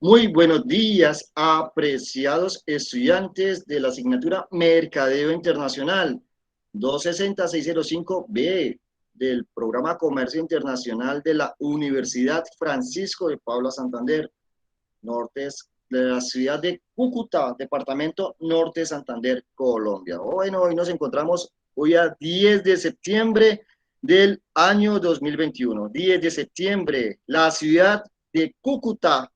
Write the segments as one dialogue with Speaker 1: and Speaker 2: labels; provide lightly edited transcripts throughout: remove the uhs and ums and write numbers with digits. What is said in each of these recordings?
Speaker 1: Muy buenos días, apreciados estudiantes de la asignatura Mercadeo Internacional 260-605B del programa Comercio Internacional de la Universidad Francisco de Paula Santander, norte de la ciudad de Cúcuta, departamento Norte de Santander, Colombia. Bueno, hoy nos encontramos hoy a 10 de septiembre del año 2021. 10 de septiembre, la ciudad de Cúcuta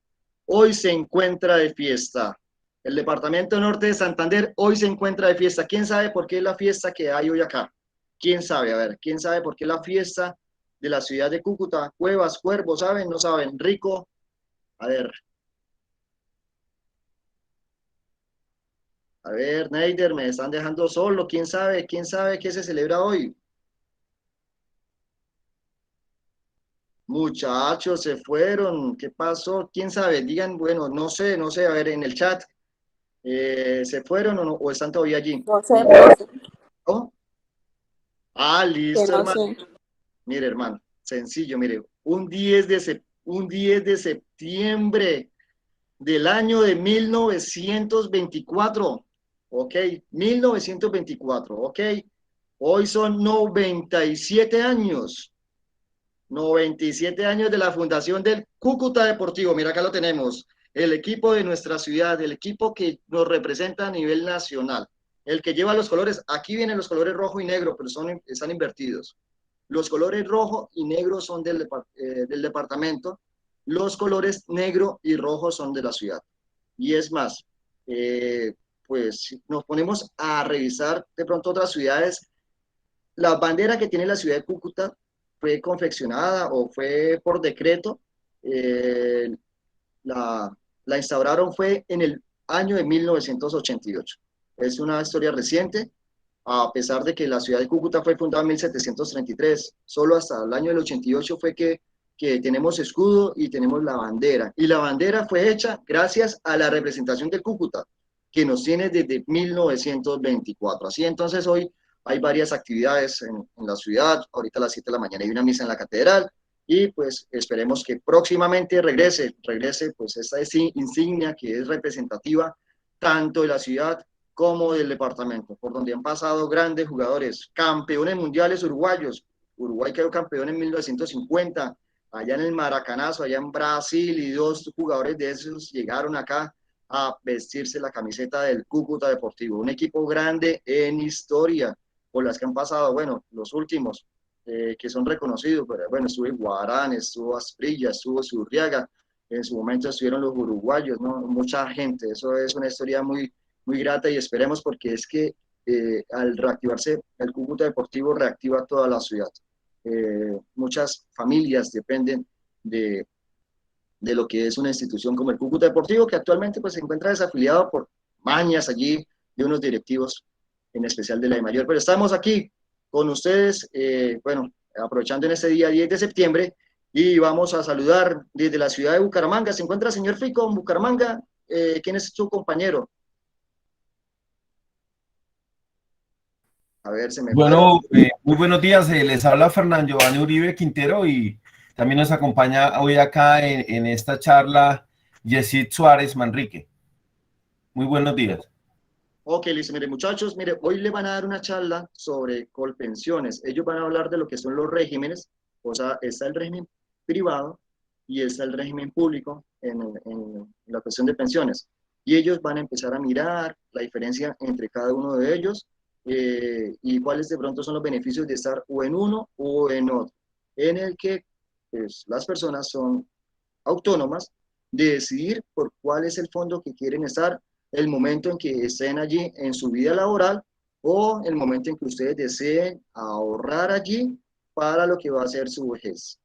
Speaker 1: hoy se encuentra de fiesta. El departamento norte de Santander hoy se encuentra de fiesta. ¿Quién sabe por qué es la fiesta que hay hoy acá? ¿Quién sabe? A ver, ¿quién sabe por qué la fiesta de la ciudad de Cúcuta? Cuevas, Cuervos, ¿saben? ¿No saben? Rico. A ver, Neider, me están dejando solo. ¿Quién sabe? ¿Quién sabe qué se celebra hoy? Muchachos, se fueron. ¿Qué pasó? ¿Quién sabe? Digan, bueno, no sé, no sé. A ver, en el chat, ¿se fueron o, no, o están todavía allí?
Speaker 2: No sé, no sé,
Speaker 1: ¿Oh? Ah,
Speaker 2: que
Speaker 1: listo,
Speaker 2: no
Speaker 1: hermano.
Speaker 2: sé.
Speaker 1: Mire, hermano, sencillo, mire. Un 10 de septiembre del año de 1924. ¿Ok? 1924, ¿ok? Hoy son 97 años. 97 años de la fundación del Cúcuta Deportivo. Mira, acá lo tenemos. El equipo de nuestra ciudad, el equipo que nos representa a nivel nacional. El que lleva los colores, aquí vienen los colores rojo y negro, pero están invertidos. Los colores rojo y negro son del departamento. Los colores negro y rojo son de la ciudad. Y es más, eh, pues si nos ponemos a revisar de pronto otras ciudades. La bandera que tiene la ciudad de Cúcuta fue confeccionada o fue por decreto. eh, la, la instauraron fue en el año de 1988. Es una historia reciente, a pesar de que la ciudad de Cúcuta fue fundada en 1733. Solo hasta el año del 88 fue que tenemos escudo y tenemos la bandera. Y la bandera fue hecha gracias a la representación del Cúcuta, que nos tiene desde 1924. Así entonces hoy hay varias actividades en la ciudad. Ahorita a las 7 de la mañana hay una misa en la catedral y pues esperemos que próximamente regrese pues esta insignia que es representativa tanto de la ciudad como del departamento, por donde han pasado grandes jugadores, campeones mundiales uruguayos. Uruguay quedó campeón en 1950, allá en el Maracanazo, allá en Brasil, y dos jugadores de esos llegaron acá a vestirse la camiseta del Cúcuta Deportivo, un equipo grande en historia, por las que han pasado, bueno, los últimos, que son reconocidos, pero bueno, estuvo Guarán, estuvo Asprilla, estuvo Zurriaga, en su momento estuvieron los uruguayos, ¿no? Mucha gente, eso es una historia muy grata y esperemos porque es que al reactivarse el Cúcuta Deportivo reactiva toda la ciudad. Muchas familias dependen de lo que es una institución como el Cúcuta Deportivo, que actualmente pues, se encuentra desafiliado por mañas allí de unos directivos, en especial de la de Mayor. Pero estamos aquí con ustedes, bueno, aprovechando en este día 10 de septiembre, y vamos a saludar desde la ciudad de Bucaramanga. ¿Se encuentra el señor Fico en Bucaramanga? ¿Quién es su compañero? A ver, se me fueron.
Speaker 3: Bueno, muy buenos días. Les habla Fernán Giovanni Uribe Quintero y también nos acompaña hoy acá en esta charla Yesid Suárez Manrique. Muy buenos días.
Speaker 1: Ok, listo. Mire, muchachos, mire, hoy le van a dar una charla sobre colpensiones. Ellos van a hablar de lo que son los regímenes, o sea, está el régimen privado y está el régimen público en la cuestión de pensiones. Y ellos van a empezar a mirar la diferencia entre cada uno de ellos y cuáles de pronto son los beneficios de estar o en uno o en otro, en el que pues, las personas son autónomas de decidir por cuál es el fondo que quieren estar, el momento en que estén allí en su vida laboral o el momento en que ustedes deseen ahorrar allí para lo que va a ser su vejez.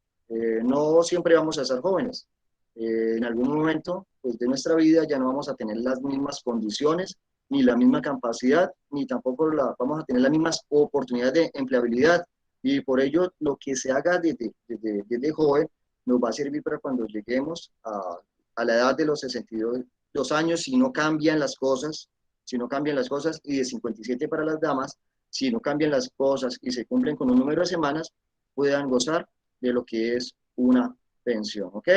Speaker 1: No siempre vamos a ser jóvenes. En algún momento pues, de nuestra vida ya no vamos a tener las mismas condiciones, ni la misma capacidad, ni tampoco vamos a tener las mismas oportunidades de empleabilidad. Y por ello, lo que se haga desde joven nos va a servir para cuando lleguemos a la edad de los 62 años, si no cambian las cosas, si no cambian las cosas, y de 57 para las damas, si no cambian las cosas y se cumplen con un número de semanas, puedan gozar de lo que es una pensión, ¿ok?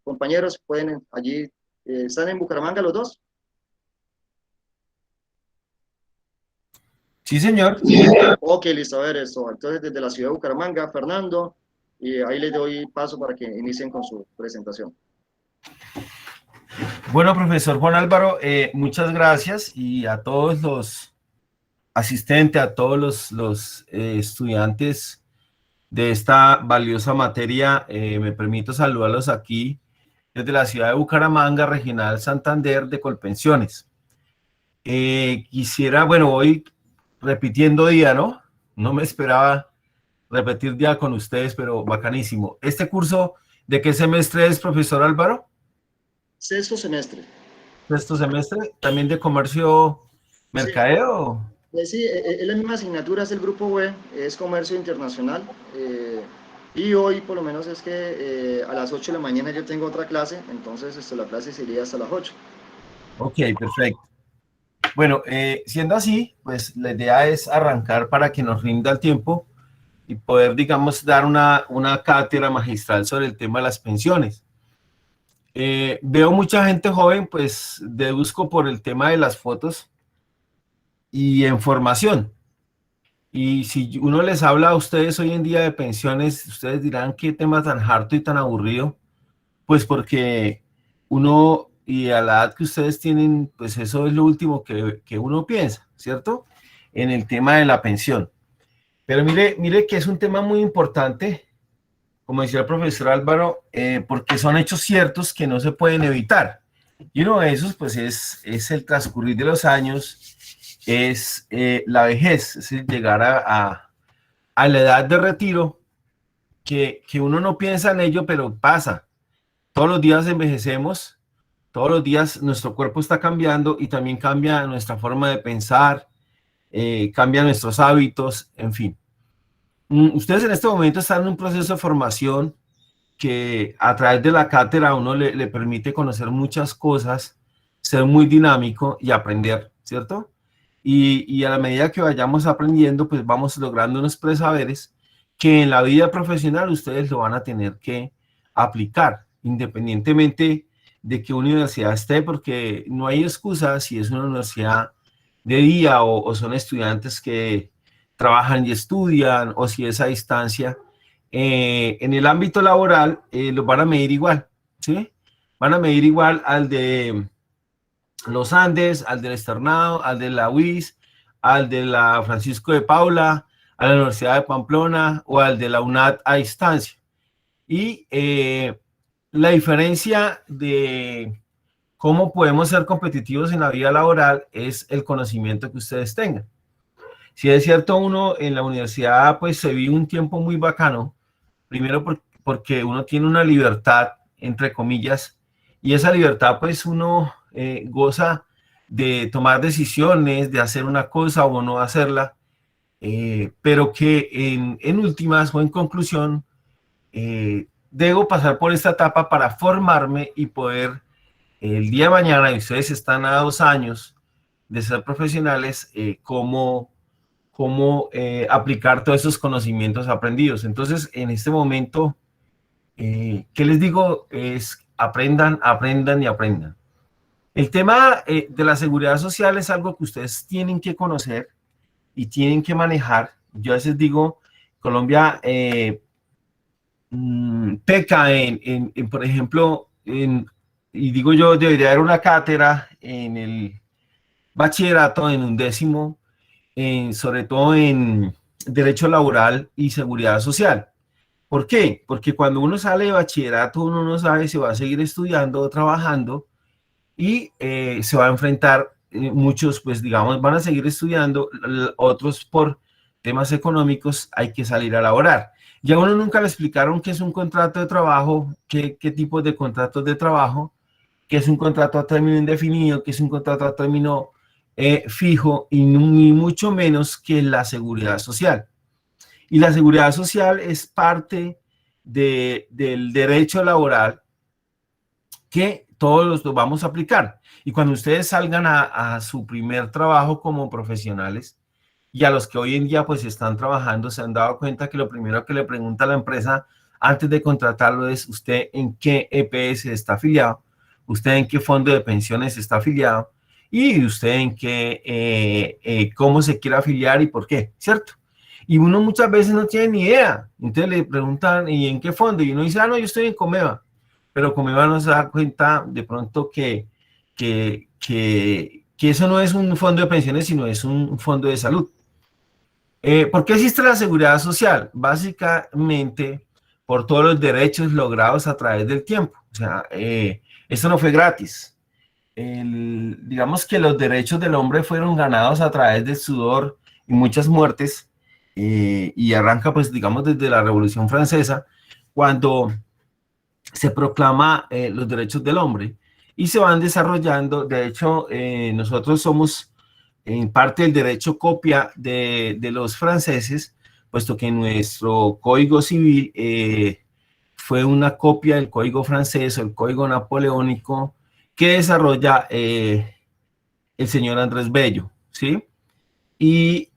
Speaker 1: Compañeros, pueden allí, ¿están en Bucaramanga los dos?
Speaker 3: Sí, señor.
Speaker 1: Ok, listo, a ver esto. Entonces, desde la ciudad de Bucaramanga, Fernando, y ahí les doy paso para que inicien con su presentación.
Speaker 3: Bueno, profesor Juan Álvaro, muchas gracias y a todos los asistentes, a todos los estudiantes de esta valiosa materia, me permito saludarlos aquí desde la ciudad de Bucaramanga, Regional Santander de Colpensiones. Quisiera, bueno, hoy repitiendo día, ¿no? No me esperaba repetir día con ustedes, pero bacanísimo. ¿Este curso de qué semestre es, profesor Álvaro?
Speaker 1: Sexto semestre.
Speaker 3: ¿Sexto semestre? ¿También de comercio,
Speaker 1: Sí,
Speaker 3: mercadeo?
Speaker 1: sí, es la misma asignatura, es el grupo B, es comercio internacional. Y hoy por lo menos es que a las 8 de la mañana yo tengo otra clase, entonces la clase sería hasta las 8.
Speaker 3: Ok, perfecto. Bueno, siendo así, pues la idea es arrancar para que nos rinda el tiempo y poder, digamos, dar una cátedra magistral sobre el tema de las pensiones. Veo mucha gente joven, pues deduzco por el tema de las fotos y en formación. Y si uno les habla a ustedes hoy en día de pensiones, ustedes dirán qué tema tan harto y tan aburrido, pues porque uno, y a la edad que ustedes tienen, pues eso es lo último que uno piensa, ¿cierto? En el tema de la pensión. Pero mire que es un tema muy importante, como decía el profesor Álvaro, porque son hechos ciertos que no se pueden evitar. Y uno de esos, pues, es el transcurrir de los años, es la vejez, es el llegar a la edad de retiro, que uno no piensa en ello, pero pasa. Todos los días envejecemos, todos los días nuestro cuerpo está cambiando y también cambia nuestra forma de pensar, cambia nuestros hábitos, en fin. Ustedes en este momento están en un proceso de formación que a través de la cátedra a uno le permite conocer muchas cosas, ser muy dinámico y aprender, ¿cierto? Y a la medida que vayamos aprendiendo, pues vamos logrando unos presaberes que en la vida profesional ustedes lo van a tener que aplicar, independientemente de qué universidad esté, porque no hay excusa si es una universidad de día o son estudiantes que trabajan y estudian, o si es a distancia. En el ámbito laboral los van a medir igual, ¿sí? Van a medir igual al de los Andes, al del Externado, al de la UIS, al de la Francisco de Paula, a la Universidad de Pamplona o al de la UNAD a distancia. Y la diferencia de cómo podemos ser competitivos en la vida laboral es el conocimiento que ustedes tengan. Si es cierto, uno en la universidad pues se vive un tiempo muy bacano, primero porque uno tiene una libertad, entre comillas, y esa libertad pues uno goza de tomar decisiones, de hacer una cosa o no hacerla, pero que en últimas o en conclusión, debo pasar por esta etapa para formarme y poder el día de mañana, y ustedes están a 2 años de ser profesionales, cómo aplicar todos esos conocimientos aprendidos. Entonces, en este momento, ¿qué les digo? Es aprendan, aprendan y aprendan. El tema de la seguridad social es algo que ustedes tienen que conocer y tienen que manejar. Yo a veces digo, Colombia peca por ejemplo, y digo yo, debería haber una cátedra en el bachillerato, en un décimo, sobre todo en derecho laboral y seguridad social. ¿Por qué? Porque cuando uno sale de bachillerato, uno no sabe si va a seguir estudiando o trabajando y se va a enfrentar, muchos, pues digamos, van a seguir estudiando, otros por temas económicos hay que salir a laborar. Ya a uno nunca le explicaron qué es un contrato de trabajo, qué tipos de contratos de trabajo, qué es un contrato a término indefinido, qué es un contrato a término fijo y ni mucho menos que la seguridad social. Y la seguridad social es parte del derecho laboral que todos los vamos a aplicar. Y cuando ustedes salgan a su primer trabajo como profesionales, y a los que hoy en día pues están trabajando, se han dado cuenta que lo primero que le pregunta la empresa antes de contratarlo es usted en qué EPS está afiliado, usted en qué fondo de pensiones está afiliado y usted en qué, cómo se quiere afiliar y por qué, ¿cierto? Y uno muchas veces no tiene ni idea. Entonces le preguntan, ¿y en qué fondo? Y uno dice, ah, no, yo estoy en Comeva. Pero Comeva no se da cuenta de pronto que eso no es un fondo de pensiones, sino es un fondo de salud. ¿Por qué existe la seguridad social? Básicamente por todos los derechos logrados a través del tiempo. O sea, esto no fue gratis. Digamos que los derechos del hombre fueron ganados a través del sudor y muchas muertes, y arranca, pues, digamos, desde la Revolución Francesa, cuando se proclama los derechos del hombre, y se van desarrollando. De hecho, nosotros somos en parte del derecho copia de los franceses, puesto que nuestro Código Civil fue una copia del Código francés o el Código napoleónico que desarrolla el señor Andrés Bello, ¿sí? Y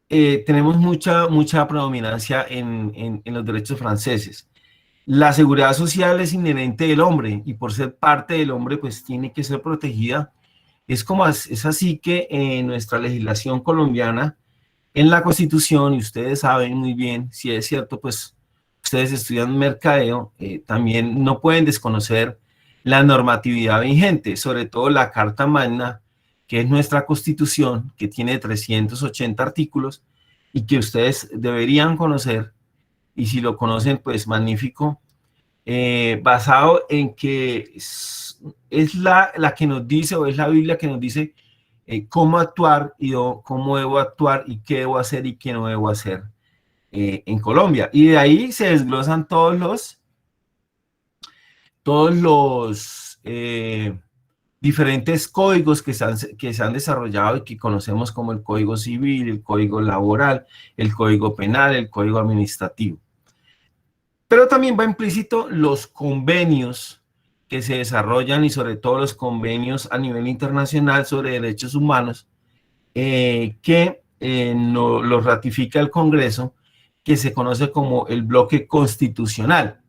Speaker 3: tenemos mucha predominancia en los derechos franceses. La seguridad social es inherente del hombre y por ser parte del hombre, pues tiene que ser protegida. Es así que en nuestra legislación colombiana, en la Constitución, y ustedes saben muy bien, si es cierto, pues ustedes estudian mercadeo, también no pueden desconocer la normatividad vigente, sobre todo la Carta Magna, que es nuestra Constitución, que tiene 380 artículos y que ustedes deberían conocer, y si lo conocen, pues magnífico, basado en que es la que nos dice, o es la Biblia que nos dice cómo actuar y cómo debo actuar y qué debo hacer y qué no debo hacer en Colombia. Y de ahí se desglosan todos los diferentes códigos que se han desarrollado y que conocemos como el Código Civil, el Código Laboral, el Código Penal, el Código Administrativo. Pero también va implícito los convenios que se desarrollan, y sobre todo los convenios a nivel internacional sobre derechos humanos, que los ratifica el Congreso, que se conoce como el bloque constitucional.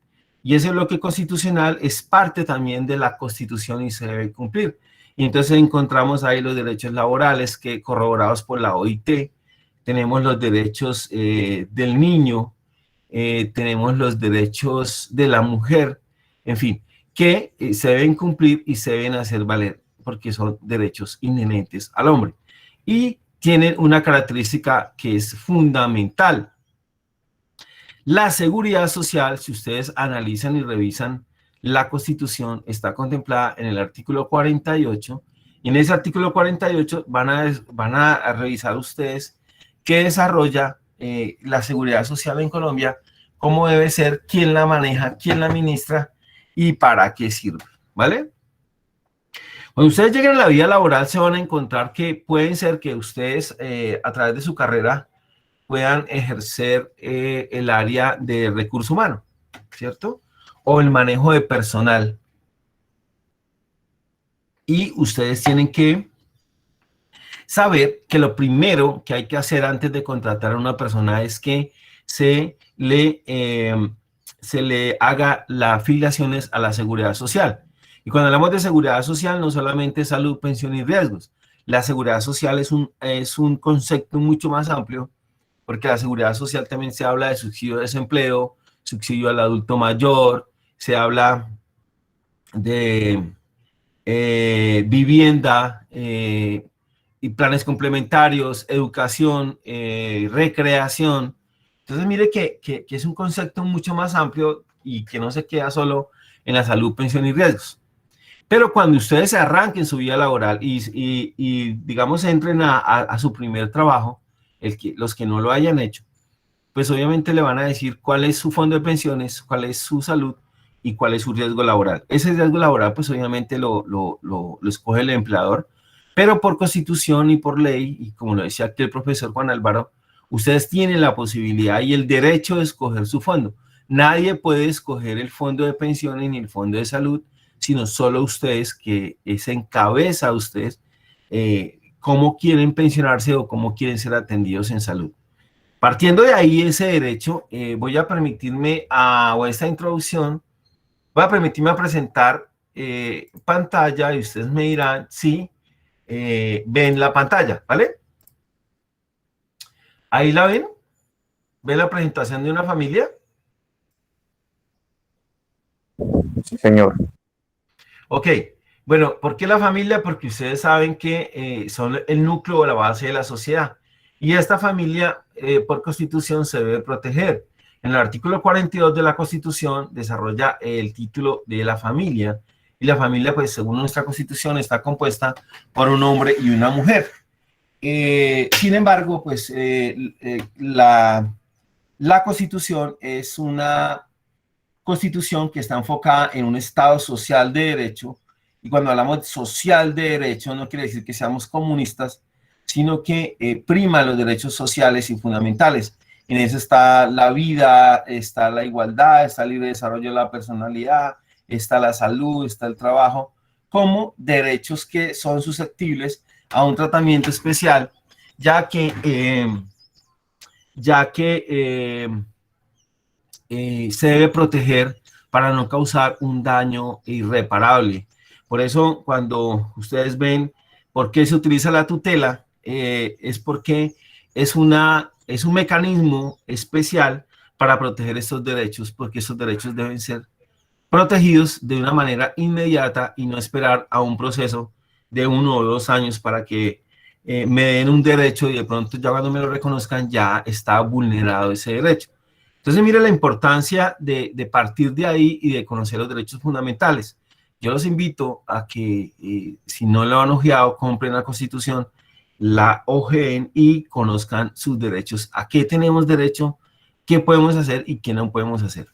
Speaker 3: Y ese bloque constitucional es parte también de la Constitución y se debe cumplir. Y entonces encontramos ahí los derechos laborales que corroborados por la OIT, tenemos los derechos del niño, tenemos los derechos de la mujer, en fin, que se deben cumplir y se deben hacer valer porque son derechos inherentes al hombre. Y tienen una característica que es fundamental. La seguridad social, si ustedes analizan y revisan la Constitución, está contemplada en el artículo 48, y en ese artículo 48 van a revisar ustedes qué desarrolla la seguridad social en Colombia, cómo debe ser, quién la maneja, quién la administra y para qué sirve, ¿vale? Cuando ustedes lleguen a la vida laboral se van a encontrar que pueden ser que ustedes a través de su carrera puedan ejercer el área de recurso humano, ¿cierto? O el manejo de personal. Y ustedes tienen que saber que lo primero que hay que hacer antes de contratar a una persona es que se le haga las afiliaciones a la seguridad social. Y cuando hablamos de seguridad social, no solamente salud, pensión y riesgos. La seguridad social es un concepto mucho más amplio, porque la seguridad social también se habla de subsidio de desempleo, subsidio al adulto mayor, se habla de vivienda y planes complementarios, educación, recreación. Entonces, mire que es un concepto mucho más amplio y que no se queda solo en la salud, pensión y riesgos. Pero cuando ustedes se arranquen su vida laboral y digamos, entren a su primer trabajo, los que no lo hayan hecho, pues obviamente le van a decir cuál es su fondo de pensiones, cuál es su salud y cuál es su riesgo laboral. Ese riesgo laboral, pues obviamente lo escoge el empleador, pero por Constitución y por ley, y como lo decía aquí el profesor Juan Álvaro, ustedes tienen la posibilidad y el derecho de escoger su fondo. Nadie puede escoger el fondo de pensiones ni el fondo de salud, sino solo ustedes, que es en cabeza de ustedes cómo quieren pensionarse o cómo quieren ser atendidos en salud. Partiendo de ahí ese derecho, voy a permitirme o esta introducción, voy a permitirme a presentar pantalla y ustedes me dirán si ven la pantalla, ¿vale? Ahí la ven. ¿Ven la presentación de una familia?
Speaker 2: Sí, señor.
Speaker 3: Ok. Bueno, ¿por qué la familia? Porque ustedes saben que son el núcleo o la base de la sociedad. Y esta familia, por Constitución, se debe proteger. En el artículo 42 de la Constitución desarrolla el título de la familia. Y la familia, pues, según nuestra Constitución, está compuesta por un hombre y una mujer. Sin embargo, pues, la Constitución es una Constitución que está enfocada en un Estado social de derecho, y cuando hablamos de social de derecho no quiere decir que seamos comunistas, sino que prima los derechos sociales y fundamentales. En eso está la vida, está la igualdad, está el libre desarrollo de la personalidad, está la salud, está el trabajo, como derechos que son susceptibles a un tratamiento especial, ya que se debe proteger para no causar un daño irreparable. Por eso, cuando ustedes ven por qué se utiliza la tutela, es porque es un mecanismo especial para proteger estos derechos, porque estos derechos deben ser protegidos de una manera inmediata y no esperar a un proceso de 1 o 2 años para que me den un derecho y de pronto ya cuando me lo reconozcan ya está vulnerado ese derecho. Entonces, mire la importancia de partir de ahí y de conocer los derechos fundamentales. Yo los invito a que, si no lo han hojeado, compren la Constitución, la ojeen y conozcan sus derechos. ¿A qué tenemos derecho? ¿Qué podemos hacer y qué no podemos hacer?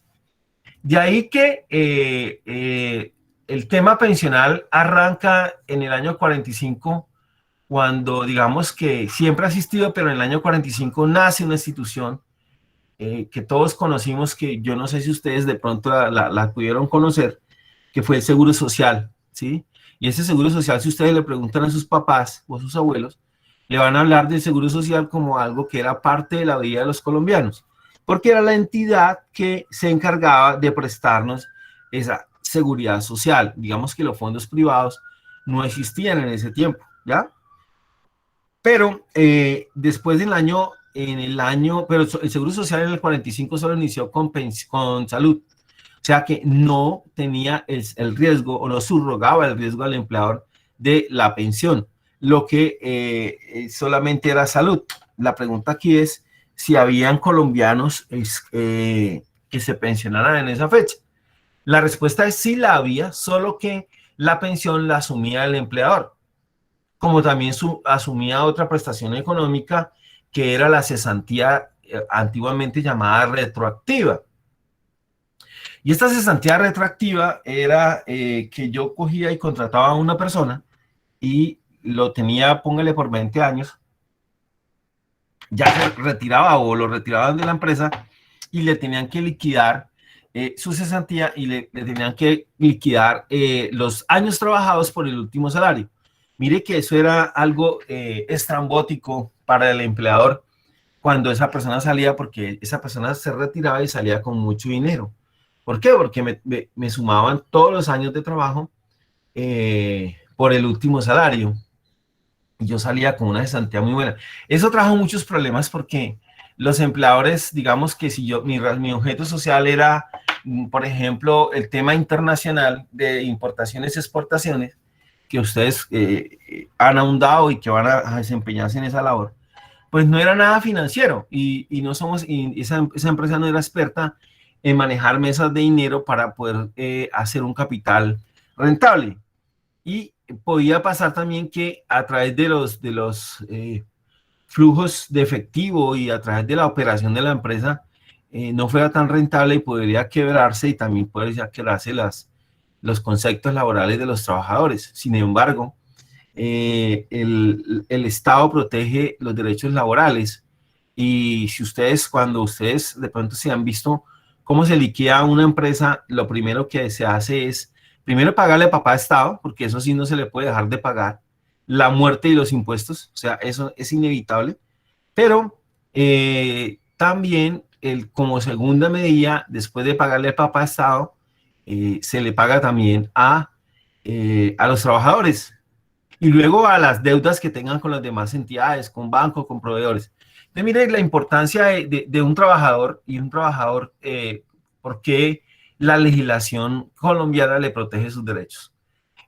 Speaker 3: De ahí que el tema pensional arranca en el año 45, cuando digamos que siempre ha existido, pero en el año 45 nace una institución que todos conocimos, que yo no sé si ustedes de pronto la pudieron conocer, que fue el Seguro Social, ¿sí? Y ese Seguro Social, si ustedes le preguntan a sus papás o a sus abuelos, le van a hablar del Seguro Social como algo que era parte de la vida de los colombianos, porque era la entidad que se encargaba de prestarnos esa seguridad social. Digamos que los fondos privados no existían en ese tiempo, ¿ya? Pero después del año, pero el Seguro Social en el 45 solo inició con salud. O sea que no tenía el riesgo o no subrogaba el riesgo al empleador de la pensión, lo que solamente era salud. La pregunta aquí es si habían colombianos que se pensionaran en esa fecha. La respuesta es sí la había, solo que la pensión la asumía el empleador, como también asumía otra prestación económica que era la cesantía antiguamente llamada retroactiva. Y esta cesantía retroactiva era que yo cogía y contrataba a una persona y lo tenía, póngale, por 20 años, ya se retiraba o lo retiraban de la empresa y le tenían que liquidar su cesantía y le tenían que liquidar los años trabajados por el último salario. Mire que eso era algo estrambótico para el empleador cuando esa persona salía, porque esa persona se retiraba y salía con mucho dinero. ¿Por qué? Porque me sumaban todos los años de trabajo por el último salario. Y yo salía con una cesantía muy buena. Eso trajo muchos problemas porque los empleadores, digamos que si mi objeto social era, por ejemplo, el tema internacional de importaciones y exportaciones, que ustedes han ahondado y que van a desempeñarse en esa labor, pues no era nada financiero y esa empresa no era experta en manejar mesas de dinero para poder hacer un capital rentable. Y podía pasar también que a través de los flujos de efectivo y a través de la operación de la empresa no fuera tan rentable y podría quebrarse, y también podría quebrarse los conceptos laborales de los trabajadores. Sin embargo, el Estado protege los derechos laborales, y si cuando ustedes de pronto se han visto cómo se liquida una empresa, lo primero que se hace es primero pagarle a papá Estado, porque eso sí no se le puede dejar de pagar, la muerte y los impuestos, o sea, eso es inevitable, pero también, como segunda medida, después de pagarle al Papa Estado, se le paga también a los trabajadores y luego a las deudas que tengan con las demás entidades, con bancos, con proveedores. Entonces, mire la importancia de un trabajador y un trabajador, por qué la legislación colombiana le protege sus derechos.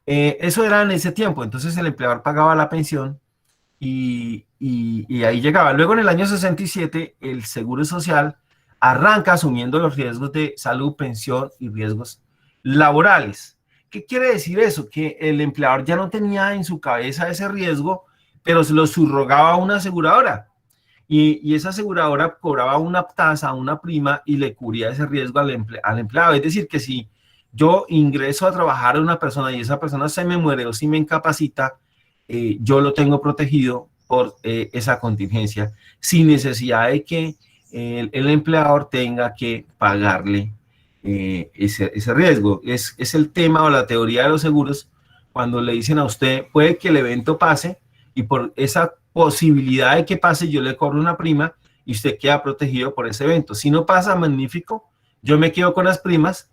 Speaker 3: Eso era en ese tiempo, entonces el empleador pagaba la pensión y ahí llegaba. Luego en el año 67 el Seguro Social arranca asumiendo los riesgos de salud, pensión y riesgos laborales. ¿Qué quiere decir eso? Que el empleador ya no tenía en su cabeza ese riesgo, pero se lo subrogaba a una aseguradora. Y esa aseguradora cobraba una tasa, una prima, y le cubría ese riesgo al empleado. Es decir, que si yo ingreso a trabajar a una persona y esa persona se me muere o si me incapacita, yo lo tengo protegido por esa contingencia, sin necesidad de que el empleador tenga que pagarle ese riesgo. Es el tema o la teoría de los seguros, cuando le dicen a usted, puede que el evento pase y por esa posibilidad de que pase yo le cobro una prima y usted queda protegido por ese evento. Si no pasa, magnífico, yo me quedo con las primas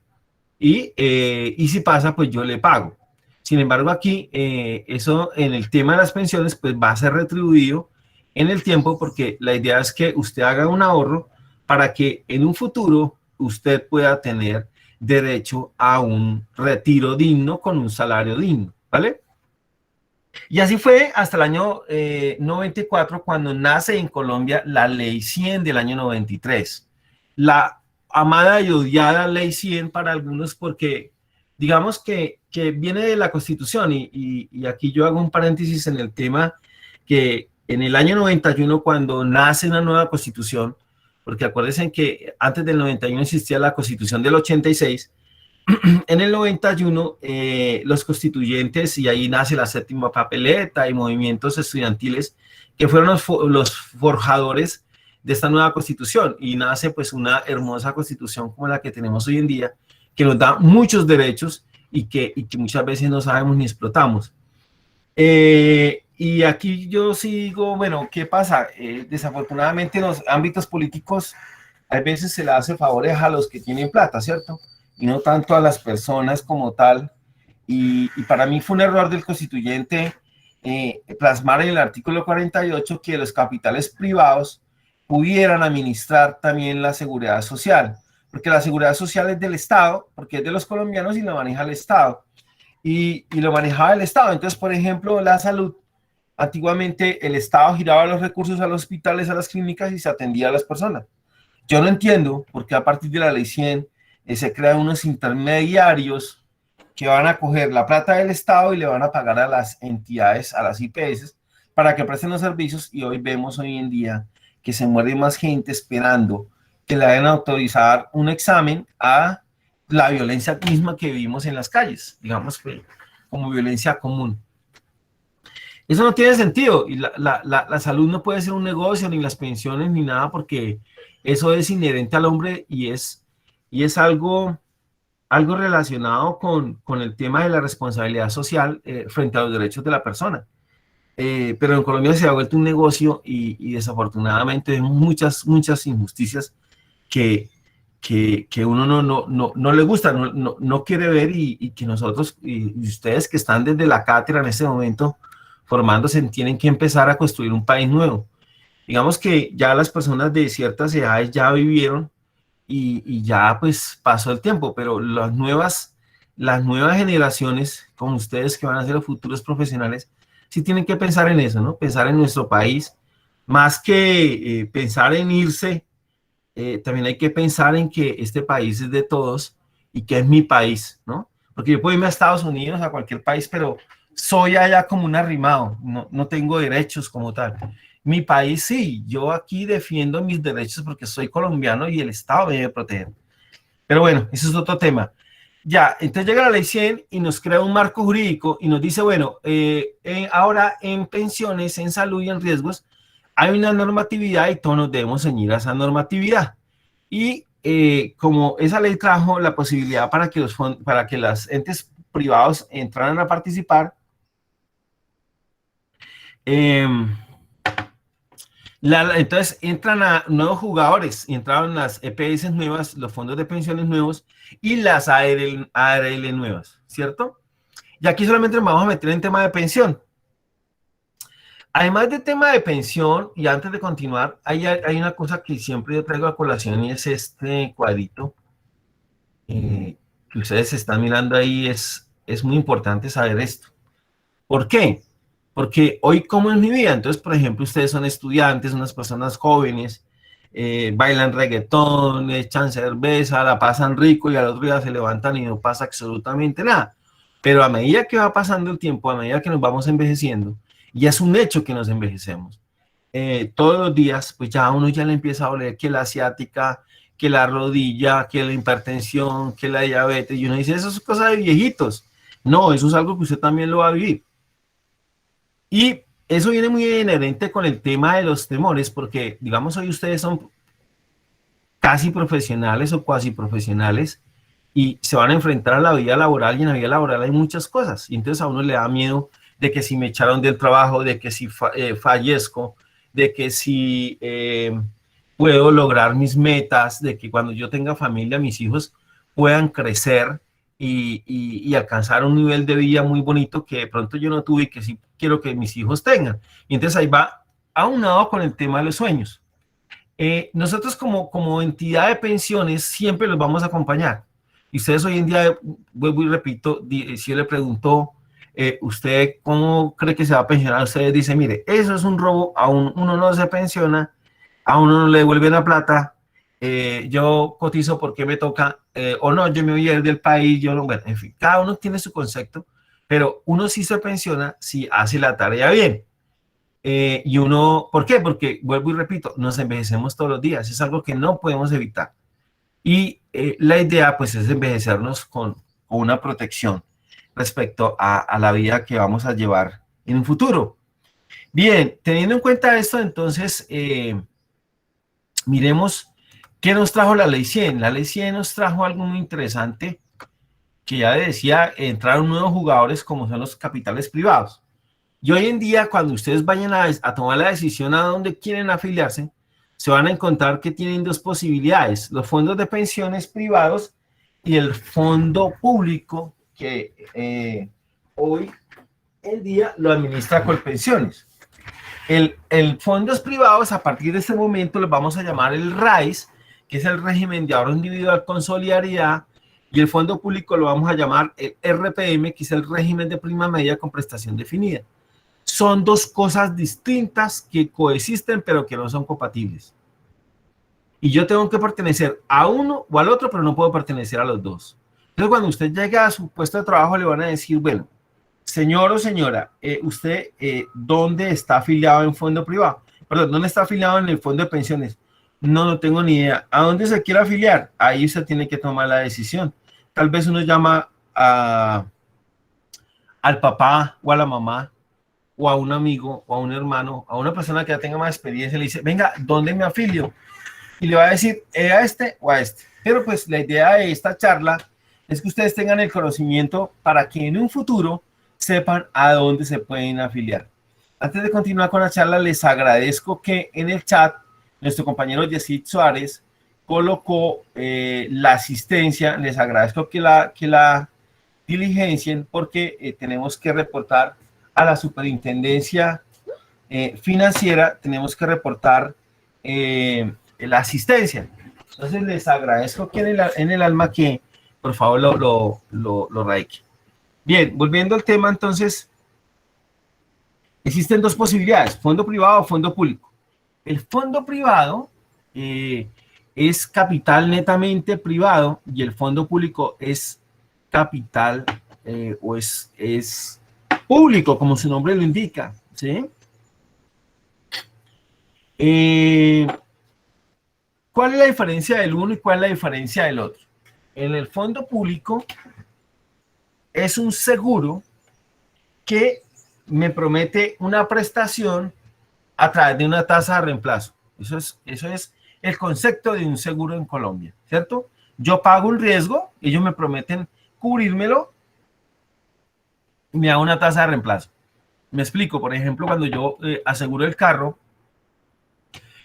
Speaker 3: y si pasa, pues yo le pago. Sin embargo, aquí eso en el tema de las pensiones, pues va a ser retribuido en el tiempo, porque la idea es que usted haga un ahorro para que en un futuro usted pueda tener derecho a un retiro digno con un salario digno, ¿vale? Y así fue hasta el año 94, cuando nace en Colombia la Ley 100 del año 93. La amada y odiada Ley 100 para algunos, porque digamos que viene de la Constitución, y aquí yo hago un paréntesis en el tema, que en el año 91, cuando nace una nueva Constitución, porque acuérdense que antes del 91 existía la Constitución del 86, en el 91 los constituyentes, y ahí nace la séptima papeleta y movimientos estudiantiles que fueron los forjadores de esta nueva constitución, y nace pues una hermosa constitución como la que tenemos hoy en día, que nos da muchos derechos y que muchas veces no sabemos ni explotamos. Y aquí yo sigo, bueno, ¿qué pasa? Desafortunadamente en los ámbitos políticos a veces se le hace favores a los que tienen plata, ¿cierto? Y no tanto a las personas como tal. Y para mí fue un error del constituyente plasmar en el artículo 48 que los capitales privados pudieran administrar también la seguridad social, porque la seguridad social es del Estado, porque es de los colombianos y lo maneja el Estado. Y lo manejaba el Estado. Entonces, por ejemplo, la salud, antiguamente el Estado giraba los recursos a los hospitales, a las clínicas, y se atendía a las personas. Yo no entiendo por qué a partir de la Ley 100 se crean unos intermediarios que van a coger la plata del Estado y le van a pagar a las entidades, a las IPS, para que presten los servicios, y vemos hoy en día que se muere más gente esperando que le hayan autorizar un examen a la violencia misma que vivimos en las calles, digamos que como violencia común. Eso no tiene sentido, y la salud no puede ser un negocio, ni las pensiones, ni nada, porque eso es inherente al hombre y es algo relacionado con el tema de la responsabilidad social frente a los derechos de la persona. Pero en Colombia se ha vuelto un negocio, y desafortunadamente hay muchas injusticias que uno no le gusta, no quiere ver, y que nosotros y ustedes que están desde la cátedra en este momento formándose, tienen que empezar a construir un país nuevo. Digamos que ya las personas de ciertas edades ya vivieron y ya pues pasó el tiempo, pero las nuevas generaciones, como ustedes que van a ser los futuros profesionales, sí tienen que pensar en eso, ¿no? Pensar en nuestro país, más que pensar en irse. También hay que pensar en que este país es de todos y que es mi país, ¿no? Porque yo puedo irme a Estados Unidos, a cualquier país, pero soy allá como un arrimado, no tengo derechos como tal. Mi país sí, yo aquí defiendo mis derechos porque soy colombiano y el Estado me debe proteger. Pero bueno, eso es otro tema. Ya, entonces llega la Ley 100 y nos crea un marco jurídico y nos dice, bueno, ahora en pensiones, en salud y en riesgos, hay una normatividad y todos nos debemos ceñir a esa normatividad. Y como esa ley trajo la posibilidad para que los entes privados entraran a participar, Entonces entran a nuevos jugadores, y entraron las EPS nuevas, los fondos de pensiones nuevos y las ARL nuevas, ¿cierto? Y aquí solamente nos vamos a meter en tema de pensión. Además del tema de pensión, y antes de continuar, hay una cosa que siempre yo traigo a colación y es este cuadrito que ustedes están mirando ahí. Es muy importante saber esto. ¿Por qué? Porque hoy, ¿cómo es mi vida? Entonces, por ejemplo, ustedes son estudiantes, unas personas jóvenes, bailan reggaetón, echan cerveza, la pasan rico y al otro día se levantan y no pasa absolutamente nada. Pero a medida que va pasando el tiempo, a medida que nos vamos envejeciendo, y es un hecho que nos envejecemos, todos los días, pues ya a uno ya le empieza a doler que la asiática, que la rodilla, que la hipertensión, que la diabetes, y uno dice, eso es cosa de viejitos. No, eso es algo que usted también lo va a vivir. Y eso viene muy inherente con el tema de los temores, porque, digamos, hoy ustedes son casi profesionales o cuasi profesionales y se van a enfrentar a la vida laboral, y en la vida laboral hay muchas cosas. Y entonces a uno le da miedo de que si me echaron del trabajo, de que si fallezco, de que si puedo lograr mis metas, de que cuando yo tenga familia, mis hijos puedan crecer y alcanzar un nivel de vida muy bonito que de pronto yo no tuve y que sí quiero que mis hijos tengan. Y entonces ahí va aunado con el tema de los sueños. Nosotros como entidad de pensiones siempre los vamos a acompañar. Y ustedes hoy en día, vuelvo y repito, si yo le pregunto, ¿usted cómo cree que se va a pensionar? Ustedes dicen, mire, eso es un robo, a uno no se pensiona, a uno no le devuelven la plata, yo cotizo porque me toca, o no, yo me voy a ir del país, yo no, bueno, en fin, cada uno tiene su concepto, pero uno sí se pensiona si hace la tarea bien. Y uno, ¿por qué? Porque, vuelvo y repito, nos envejecemos todos los días, es algo que no podemos evitar. Y la idea, pues, es envejecernos con una protección respecto a la vida que vamos a llevar en un futuro. Bien, teniendo en cuenta esto, entonces, miremos qué nos trajo la Ley 100. La Ley 100 nos trajo algo muy interesante, que ya decía, entraron nuevos jugadores como son los capitales privados. Y hoy en día, cuando ustedes vayan a tomar la decisión a dónde quieren afiliarse, se van a encontrar que tienen dos posibilidades: los fondos de pensiones privados y el fondo público, que hoy en día lo administra Colpensiones. El fondos privados, a partir de este momento, los vamos a llamar el RAIS, que es el régimen de ahorro individual con solidaridad, y el fondo público lo vamos a llamar el RPM, que es el régimen de prima media con prestación definida. Son dos cosas distintas que coexisten, pero que no son compatibles. Y yo tengo que pertenecer a uno o al otro, pero no puedo pertenecer a los dos. Entonces, cuando usted llega a su puesto de trabajo, le van a decir, bueno, señor o señora, usted, ¿dónde está afiliado en fondo privado? Perdón, ¿dónde está afiliado en el fondo de pensiones? No tengo ni idea. ¿A dónde se quiere afiliar? Ahí usted tiene que tomar la decisión. Tal vez uno llama al papá o a la mamá, o a un amigo, o a un hermano, a una persona que ya tenga más experiencia, le dice, venga, ¿dónde me afilio? Y le va a decir, a este o a este. Pero pues la idea de esta charla es que ustedes tengan el conocimiento para que en un futuro sepan a dónde se pueden afiliar. Antes de continuar con la charla, les agradezco que en el chat nuestro compañero Yesid Suárez colocó la asistencia. Les agradezco que la diligencien, porque tenemos que reportar a la superintendencia financiera, tenemos que reportar la asistencia. Entonces les agradezco que en el alma que por favor lo radique. Bien, volviendo al tema, entonces existen dos posibilidades: fondo privado o fondo público. El fondo privado es capital netamente privado, y el fondo público es capital o es público, como su nombre lo indica, ¿sí? ¿Cuál es la diferencia del uno y cuál es la diferencia del otro? En el fondo público es un seguro que me promete una prestación a través de una tasa de reemplazo. Eso es el concepto de un seguro en Colombia, ¿cierto? Yo pago un riesgo, ellos me prometen cubrírmelo y me da una tasa de reemplazo. Me explico. Por ejemplo, cuando yo aseguro el carro,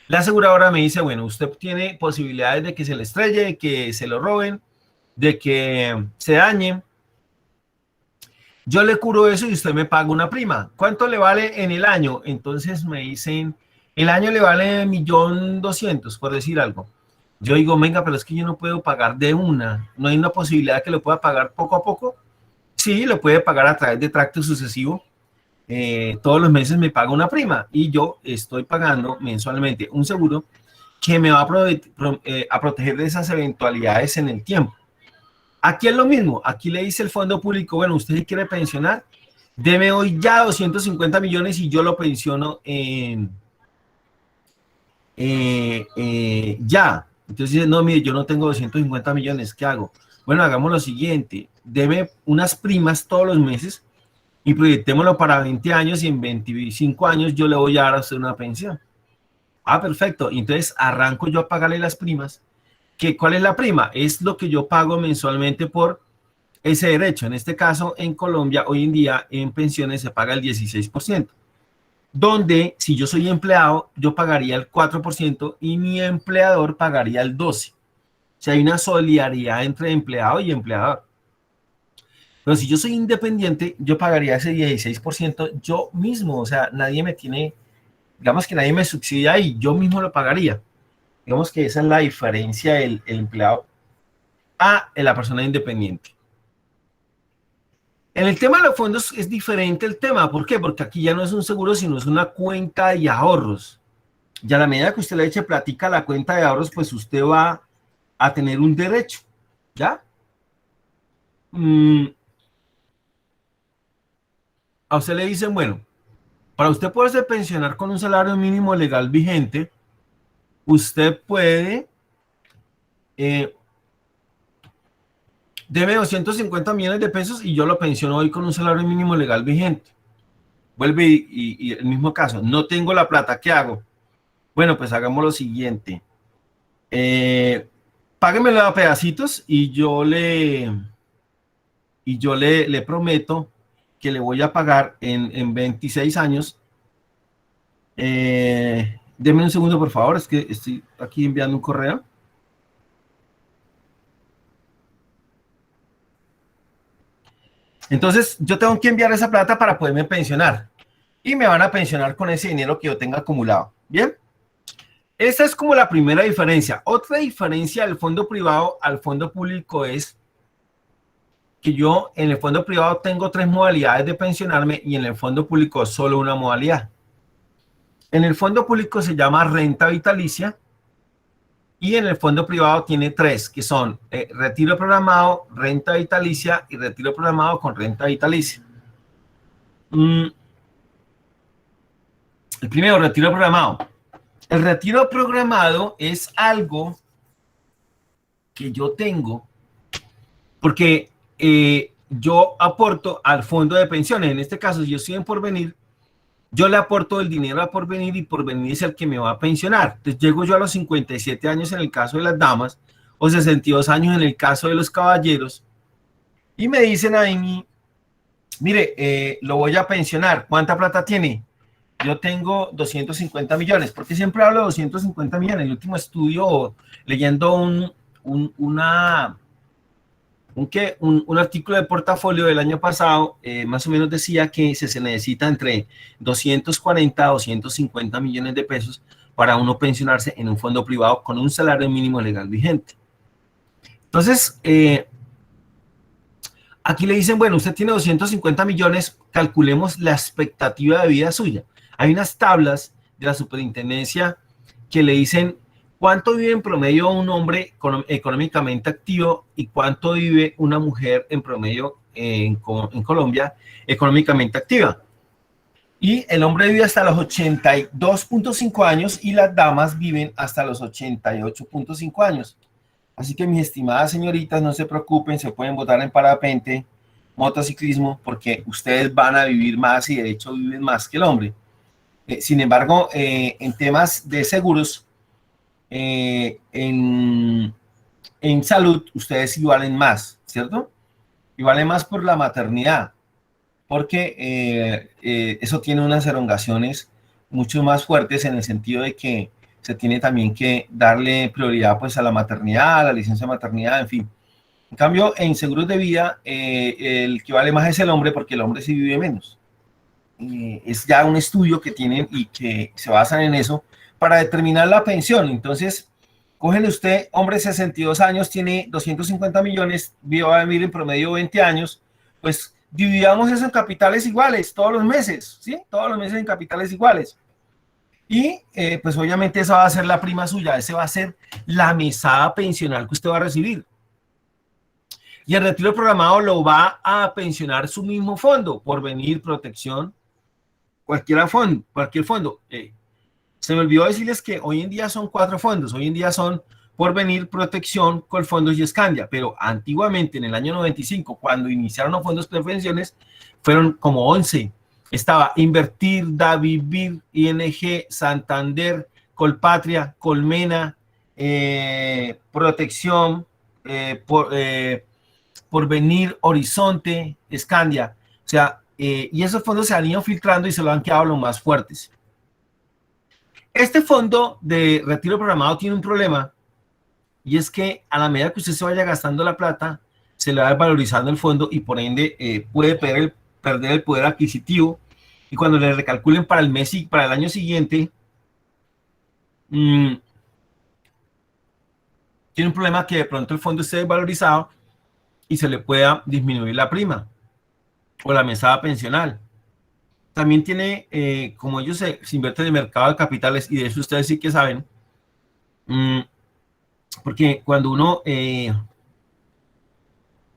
Speaker 3: La aseguradora me dice, bueno, usted tiene posibilidades de que se le estrelle, de que se lo roben, de que se dañe. Yo le curo eso y usted me paga una prima. ¿Cuánto le vale en el año? Entonces me dicen, el año le vale 1.200.000, por decir algo. Yo digo, venga, pero es que yo no puedo pagar de una. ¿No hay una posibilidad que lo pueda pagar poco a poco? Sí, lo puede pagar a través de tracto sucesivo. Todos los meses me paga una prima y yo estoy pagando mensualmente un seguro que me va a proteger de esas eventualidades en el tiempo. Aquí es lo mismo, aquí le dice el fondo público, bueno, usted se quiere pensionar, deme hoy ya 250 millones y yo lo pensiono ya. Entonces, no, mire, yo no tengo 250 millones, ¿qué hago? Bueno, hagamos lo siguiente, deme unas primas todos los meses y proyectémoslo para 20 años y en 25 años yo le voy a dar a usted una pensión. Ah, perfecto. Entonces arranco yo a pagarle las primas. ¿Cuál es la prima? Es lo que yo pago mensualmente por ese derecho. En este caso, en Colombia, hoy en día, en pensiones se paga el 16%. Donde, si yo soy empleado, yo pagaría el 4% y mi empleador pagaría el 12%. O sea, hay una solidaridad entre empleado y empleador. Pero si yo soy independiente, yo pagaría ese 16% yo mismo. O sea, nadie me tiene, digamos que nadie me subsidia y yo mismo lo pagaría. Digamos que esa es la diferencia del empleado a la persona independiente. En el tema de los fondos es diferente el tema. ¿Por qué? Porque aquí ya no es un seguro, sino es una cuenta de ahorros. Ya a la medida que usted le eche platica a la cuenta de ahorros, pues usted va a tener un derecho. ¿Ya? A usted le dicen, bueno, para usted poderse pensionar con un salario mínimo legal vigente, usted puede debe 250 millones de pesos y yo lo pensiono hoy con un salario mínimo legal vigente. Vuelve y el mismo caso, no tengo la plata, ¿qué hago? Bueno, pues hagamos lo siguiente. Páguemelo a pedacitos y yo le prometo que le voy a pagar en 26 años. Deme un segundo, por favor, es que estoy aquí enviando un correo. Entonces, yo tengo que enviar esa plata para poderme pensionar. Y me van a pensionar con ese dinero que yo tenga acumulado. ¿Bien? Esa es como la primera diferencia. Otra diferencia del fondo privado al fondo público es que yo en el fondo privado tengo 3 modalidades de pensionarme y en el fondo público solo una modalidad. En el fondo público se llama renta vitalicia y en el fondo privado tiene 3, que son retiro programado, renta vitalicia y retiro programado con renta vitalicia. El primero, retiro programado. El retiro programado es algo que yo tengo porque yo aporto al fondo de pensiones. En este caso, si yo estoy en Porvenir, yo le aporto el dinero a Porvenir y Porvenir es el que me va a pensionar. Entonces llego yo a los 57 años en el caso de las damas o 62 años en el caso de los caballeros y me dicen a mí, mire, lo voy a pensionar. ¿Cuánta plata tiene? Yo tengo 250 millones. ¿Por qué siempre hablo de 250 millones? En el último estudio, leyendo un artículo de portafolio del año pasado, más o menos decía que se necesita entre 240 a 250 millones de pesos para uno pensionarse en un fondo privado con un salario mínimo legal vigente. Entonces, aquí le dicen, bueno, usted tiene 250 millones, calculemos la expectativa de vida suya. Hay unas tablas de la superintendencia que le dicen cuánto vive en promedio un hombre económicamente activo y cuánto vive una mujer en promedio en Colombia económicamente activa. Y el hombre vive hasta los 82.5 años y las damas viven hasta los 88.5 años. Así que mis estimadas señoritas, no se preocupen, se pueden botar en parapente, motociclismo, porque ustedes van a vivir más y de hecho viven más que el hombre. Sin embargo, en temas de seguros, en salud, ustedes sí valen más, ¿cierto? Y valen más por la maternidad, porque eso tiene unas elongaciones mucho más fuertes en el sentido de que se tiene también que darle prioridad pues a la maternidad, a la licencia de maternidad, en fin. En cambio, en seguros de vida, el que vale más es el hombre, porque el hombre sí vive menos. Es ya un estudio que tienen y que se basan en eso para determinar la pensión. Entonces, cógele usted, hombre, 62 años, tiene 250 millones, va a vivir en promedio 20 años, pues dividamos eso en capitales iguales todos los meses, ¿sí? Todos los meses en capitales iguales. Y pues obviamente esa va a ser la prima suya, esa va a ser la mesada pensional que usted va a recibir. Y el retiro programado lo va a pensionar su mismo fondo, Porvenir, Protección, cualquier fondo. Se me olvidó decirles que hoy en día son 4 fondos, hoy en día son Porvenir, Protección, Colfondos y Escandia, pero antiguamente en el año 95, cuando iniciaron los fondos de pensiones, fueron como 11. Estaba Invertir, Davivir, ING, Santander, Colpatria, Colmena, Protección, Porvenir, Horizonte, Escandia. O sea, y esos fondos se han ido filtrando y se lo han quedado los más fuertes. Este fondo de retiro programado tiene un problema, y es que a la medida que usted se vaya gastando la plata, se le va valorizando el fondo y por ende puede perder el poder adquisitivo, y cuando le recalculen para el mes y para el año siguiente, tiene un problema que de pronto el fondo esté desvalorizado y se le pueda disminuir la prima o la mesada pensional. También tiene, como ellos se invierten en el mercado de capitales, y de eso ustedes sí que saben, porque cuando uno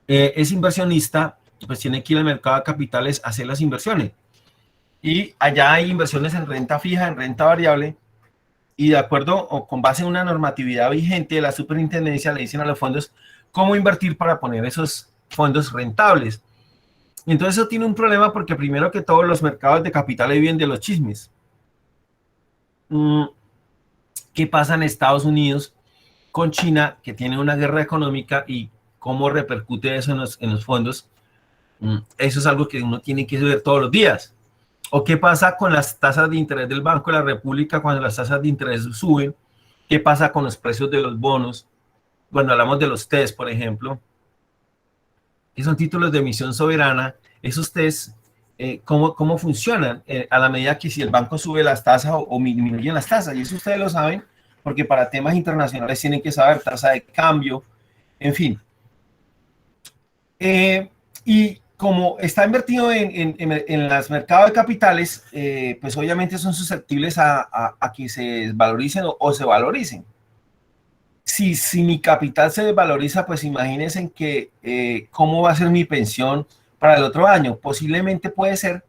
Speaker 3: es inversionista, pues tiene que ir al mercado de capitales a hacer las inversiones. Y allá hay inversiones en renta fija, en renta variable, y de acuerdo o con base en una normatividad vigente de la superintendencia, le dicen a los fondos cómo invertir para poner esos fondos rentables. Entonces eso tiene un problema porque primero que todo los mercados de capitales viven de los chismes. ¿Qué pasa en Estados Unidos con China, que tiene una guerra económica, y cómo repercute eso en los fondos? Eso es algo que uno tiene que ver todos los días. ¿O qué pasa con las tasas de interés del Banco de la República cuando las tasas de interés suben? ¿Qué pasa con los precios de los bonos? Cuando hablamos de los TES, por ejemplo, que son títulos de emisión soberana, esos TES, ¿cómo funcionan? A la medida que si el banco sube las tasas o disminuyen las tasas, y eso ustedes lo saben, porque para temas internacionales tienen que saber tasa de cambio, en fin. Y como está invertido en los mercados de capitales, pues obviamente son susceptibles a que se desvaloricen o se valoricen. Si mi capital se desvaloriza, pues imagínense que cómo va a ser mi pensión para el otro año. Posiblemente puede ser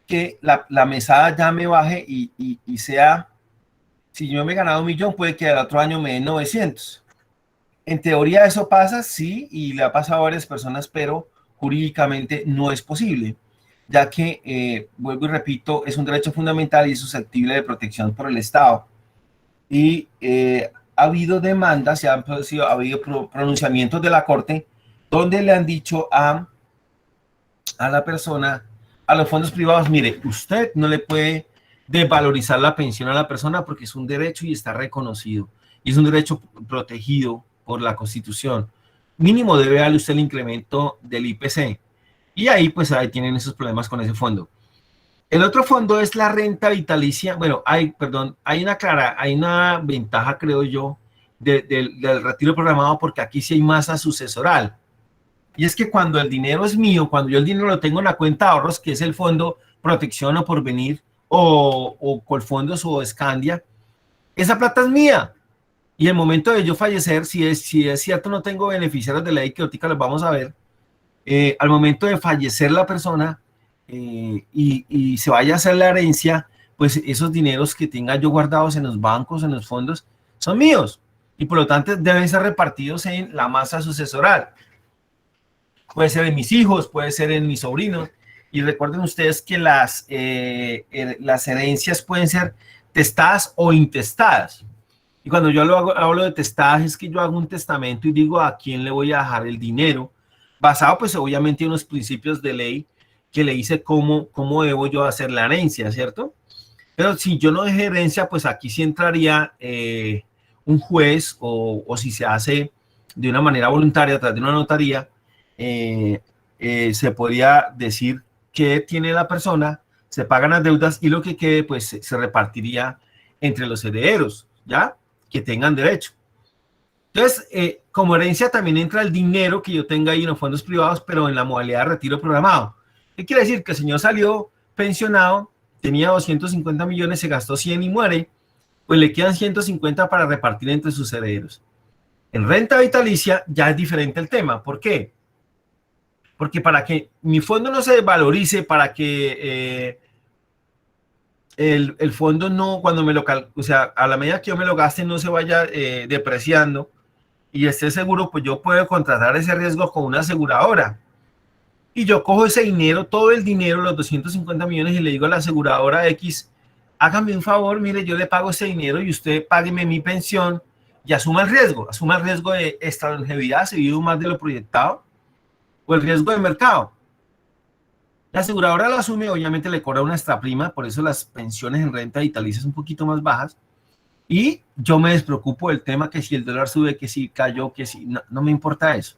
Speaker 3: que la mesada ya me baje y sea, si yo me he ganado 1.000.000, puede que el otro año me den 900. En teoría eso pasa, sí, y le ha pasado a varias personas, pero jurídicamente no es posible, ya que, vuelvo y repito, es un derecho fundamental y es susceptible de protección por el Estado. Y ha habido demandas, ha habido pronunciamientos de la Corte donde le han dicho a la persona, a los fondos privados, mire, usted no le puede desvalorizar la pensión a la persona porque es un derecho y está reconocido, y es un derecho protegido por la Constitución. Mínimo debe darle usted el incremento del IPC. Y ahí, pues, ahí tienen esos problemas con ese fondo. El otro fondo es la renta vitalicia. Bueno, hay una ventaja, creo yo, del retiro programado, porque aquí sí hay masa sucesoral. Y es que cuando el dinero es mío, cuando yo el dinero lo tengo en la cuenta de ahorros, que es el fondo Protección o Porvenir, o Colfondos o Escandia, esa plata es mía. Y el momento de yo fallecer, si es cierto, no tengo beneficiarios de ley, que ahorita los vamos a ver, al momento de fallecer la persona y se vaya a hacer la herencia, pues esos dineros que tenga yo guardados en los bancos, en los fondos, son míos. Y por lo tanto deben ser repartidos en la masa sucesoral. Puede ser en mis hijos, puede ser en mis sobrinos. Y recuerden ustedes que las herencias pueden ser testadas o intestadas. Y cuando yo hablo de testadas, es que yo hago un testamento y digo a quién le voy a dejar el dinero, basado pues obviamente en unos principios de ley que le dice cómo debo yo hacer la herencia, ¿cierto? Pero si yo no dejé herencia, pues aquí sí entraría un juez o si se hace de una manera voluntaria a través de una notaría, se podría decir qué tiene la persona, se pagan las deudas y lo que quede pues se repartiría entre los herederos, ¿ya? Que tengan derecho. Entonces, como herencia también entra el dinero que yo tenga ahí en los fondos privados, pero en la modalidad de retiro programado. ¿Qué quiere decir? Que el señor salió pensionado, tenía 250 millones, se gastó 100 y muere, pues le quedan 150 para repartir entre sus herederos. En renta vitalicia ya es diferente el tema. ¿Por qué? Porque para que mi fondo no se desvalorice, para que el fondo no, cuando me lo, o sea, a la medida que yo me lo gaste no se vaya depreciando y esté seguro, pues yo puedo contratar ese riesgo con una aseguradora. Y yo cojo ese dinero, todo el dinero, los 250 millones, y le digo a la aseguradora X, hágame un favor, mire, yo le pago ese dinero y usted págueme mi pensión y asuma el riesgo de esta longevidad, si vivo más de lo proyectado, o el riesgo de mercado. La aseguradora lo asume, obviamente le cobra una extra prima, por eso las pensiones en renta vitalicia son un poquito más bajas, y yo me despreocupo del tema que si el dólar sube, que si cayó, que si, no me importa eso.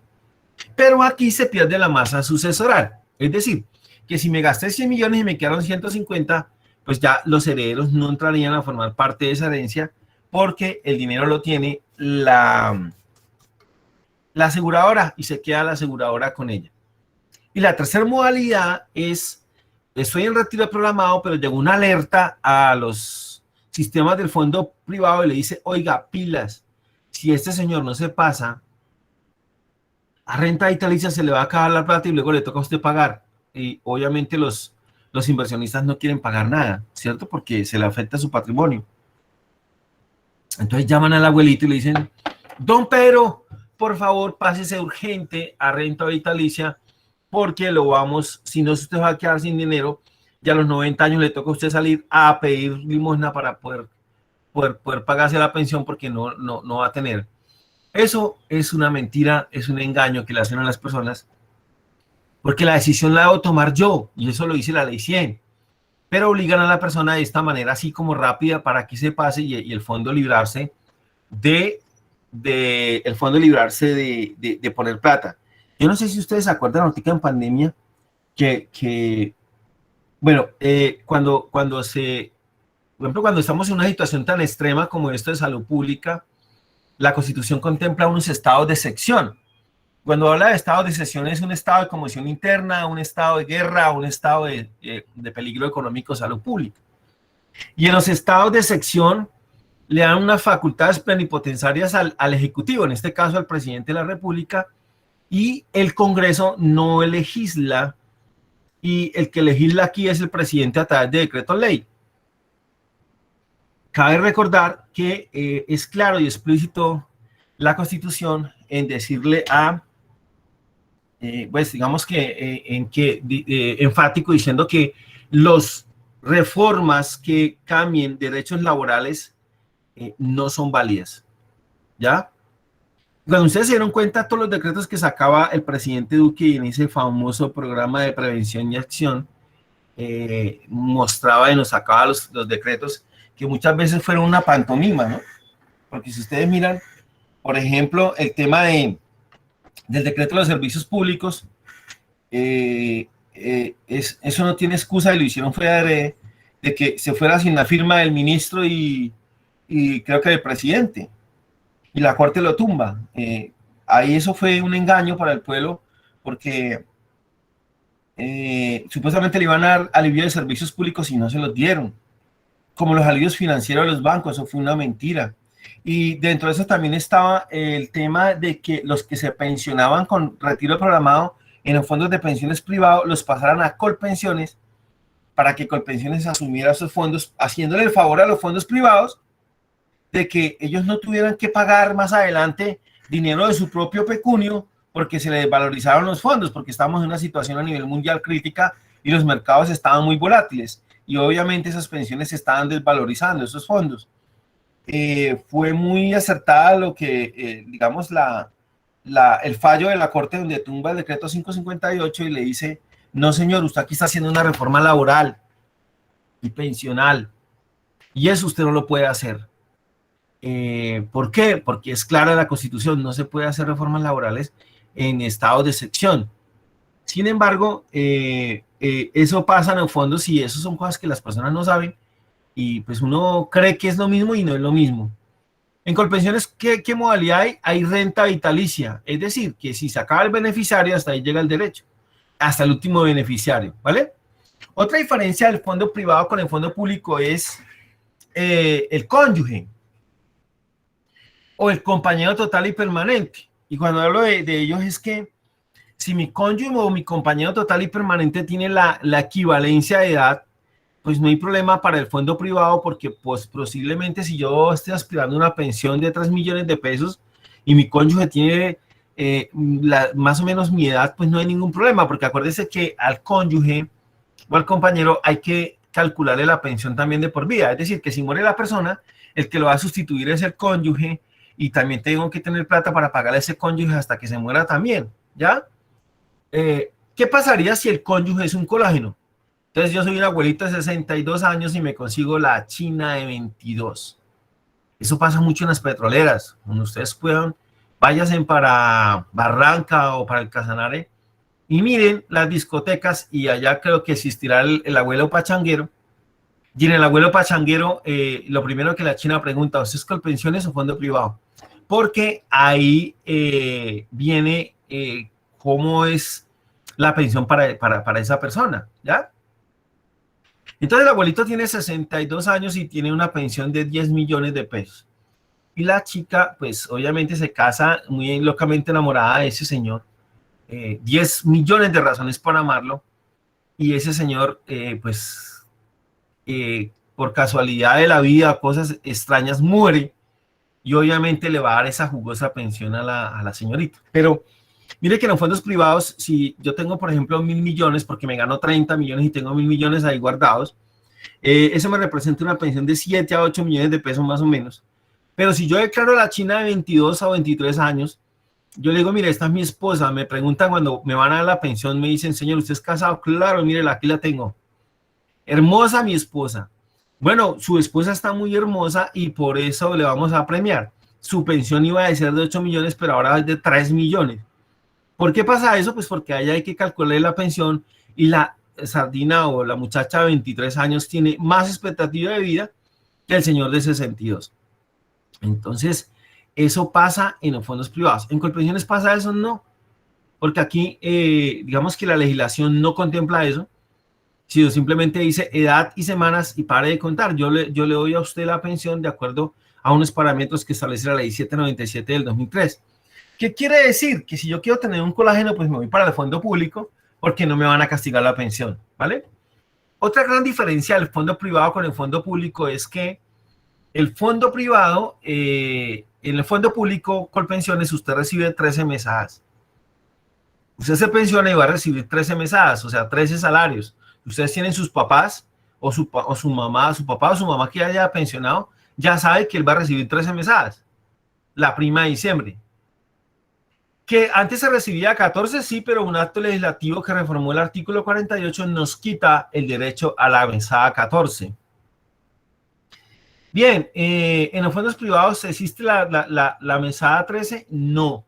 Speaker 3: Pero aquí se pierde la masa sucesoral, es decir, que si me gasté 100 millones y me quedaron 150, pues ya los herederos no entrarían a formar parte de esa herencia porque el dinero lo tiene la aseguradora y se queda la aseguradora con ella. Y la tercera modalidad es, estoy en retiro programado, pero llegó una alerta a los sistemas del fondo privado y le dice, oiga, pilas, si este señor no se pasa, a renta vitalicia se le va a acabar la plata y luego le toca a usted pagar. Y obviamente los inversionistas no quieren pagar nada, ¿cierto? Porque se le afecta su patrimonio. Entonces llaman al abuelito y le dicen, don Pedro, por favor, pásese urgente a renta vitalicia porque lo vamos, si no usted va a quedar sin dinero, ya a los 90 años le toca a usted salir a pedir limosna para poder pagarse la pensión porque no va a tener. Eso es una mentira, es un engaño que le hacen a las personas, porque la decisión la debo tomar yo, y eso lo dice la ley 100, pero obligan a la persona de esta manera así como rápida para que se pase y el fondo librarse de poner plata. Yo no sé si ustedes se acuerdan ahorita en pandemia bueno, cuando estamos en una situación tan extrema como esto de salud pública, la Constitución contempla unos estados de excepción. Cuando habla de estado de excepción es un estado de conmoción interna, un estado de guerra, un estado de peligro económico, salud pública. Y en los estados de excepción le dan unas facultades plenipotenciarias al Ejecutivo, en este caso al presidente de la República, y el Congreso no legisla, y el que legisla aquí es el presidente a través de decreto ley. Cabe recordar que es claro y explícito la Constitución en decirle pues digamos que, enfático diciendo que las reformas que cambien derechos laborales no son válidas, ¿ya? Cuando ustedes se dieron cuenta, todos los decretos que sacaba el presidente Duque en ese famoso programa de prevención y acción, mostraba y nos sacaba los decretos que muchas veces fueron una pantomima, ¿no? Porque si ustedes miran, por ejemplo, el tema del decreto de los servicios públicos, eso no tiene excusa y lo hicieron fuera de que se fuera sin la firma del ministro y creo que del presidente, y la Corte lo tumba. Ahí eso fue un engaño para el pueblo, porque supuestamente le iban a dar alivio de servicios públicos y no se los dieron, como los alivios financieros de los bancos. Eso fue una mentira. Y dentro de eso también estaba el tema de que los que se pensionaban con retiro programado en los fondos de pensiones privados los pasaran a Colpensiones para que Colpensiones asumiera esos fondos, haciéndole el favor a los fondos privados de que ellos no tuvieran que pagar más adelante dinero de su propio pecunio porque se les desvalorizaron los fondos, porque estamos en una situación a nivel mundial crítica y los mercados estaban muy volátiles y obviamente esas pensiones se estaban desvalorizando, esos fondos. Fue muy acertada lo que, digamos, el fallo de la Corte, donde tumba el decreto 558 y le dice, no señor, usted aquí está haciendo una reforma laboral y pensional, Y eso usted no lo puede hacer. ¿Por qué? Porque es clara la Constitución, no se puede hacer reformas laborales en estados de excepción. Sin embargo, eso pasa en el fondo si eso son cosas que las personas no saben y pues uno cree que es lo mismo y no es lo mismo. En Colpensiones, ¿qué modalidad hay? Hay renta vitalicia, es decir, que si se acaba el beneficiario, hasta ahí llega el derecho, hasta el último beneficiario, ¿vale? Otra diferencia del fondo privado con el fondo público es el cónyuge o el compañero total y permanente. Y cuando hablo de ellos es que si mi cónyuge o mi compañero total y permanente tiene la equivalencia de edad, pues no hay problema para el fondo privado porque pues posiblemente si yo estoy aspirando a una pensión de 3 millones de pesos y mi cónyuge tiene más o menos mi edad, pues no hay ningún problema, porque acuérdese que al cónyuge o al compañero hay que calcularle la pensión también de por vida, es decir, que si muere la persona, el que lo va a sustituir es el cónyuge y también tengo que tener plata para pagarle a ese cónyuge hasta que se muera también, ¿ya? ¿Qué pasaría si el cónyuge es un colágeno? Entonces yo soy un abuelito de 62 años y me consigo la china de 22. Eso pasa mucho en las petroleras. Cuando ustedes puedan, váyanse para Barranca o para el Casanare y miren las discotecas y allá creo que existirá el abuelo pachanguero. Y en el abuelo pachanguero, lo primero que la china pregunta, ¿usted es Colpensiones o fondo privado? Porque ahí viene cómo es la pensión para esa persona, ¿ya? Entonces el abuelito tiene 62 años y tiene una pensión de 10 millones de pesos. Y la chica, pues obviamente se casa muy locamente enamorada de ese señor. 10 millones de razones para amarlo. Y ese señor, por casualidad de la vida, cosas extrañas, muere. Y obviamente le va a dar esa jugosa pensión a la señorita. Pero mire que en los fondos privados, si yo tengo, por ejemplo, 1.000 millones, porque me gano 30 millones y tengo 1.000 millones ahí guardados, eso me representa una pensión de 7 a 8 millones de pesos más o menos. Pero si yo declaro a la china de 22 a 23 años, yo le digo, mire, esta es mi esposa, me preguntan cuando me van a dar la pensión, me dicen, señor, ¿usted es casado? Claro, mire, aquí la tengo. Hermosa mi esposa. Bueno, su esposa está muy hermosa y por eso le vamos a premiar. Su pensión iba a ser de 8 millones, pero ahora es de 3 millones. ¿Por qué pasa eso? Pues porque allá hay que calcular la pensión y la sardina o la muchacha de 23 años tiene más expectativa de vida que el señor de 62. Entonces, eso pasa en los fondos privados. ¿En Colpensiones pasa eso? No. Porque aquí, digamos que la legislación no contempla eso, sino simplemente dice edad y semanas y pare de contar. Yo le doy a usted la pensión de acuerdo a unos parámetros que establece la ley 797 del 2003. ¿Qué quiere decir? Que si yo quiero tener un colágeno, pues me voy para el fondo público porque no me van a castigar la pensión, ¿vale? Otra gran diferencia del fondo privado con el fondo público es que el fondo privado, en el fondo público Colpensiones, usted recibe 13 mesadas. Usted se pensiona y va a recibir 13 mesadas, o sea, 13 salarios. Ustedes tienen sus papás o su mamá, su papá o su mamá que haya pensionado, ya sabe que él va a recibir 13 mesadas. La prima de diciembre. Que antes se recibía 14, sí, pero un acto legislativo que reformó el artículo 48 nos quita el derecho a la mesada 14. Bien, en los fondos privados ¿existe la mesada 13? No,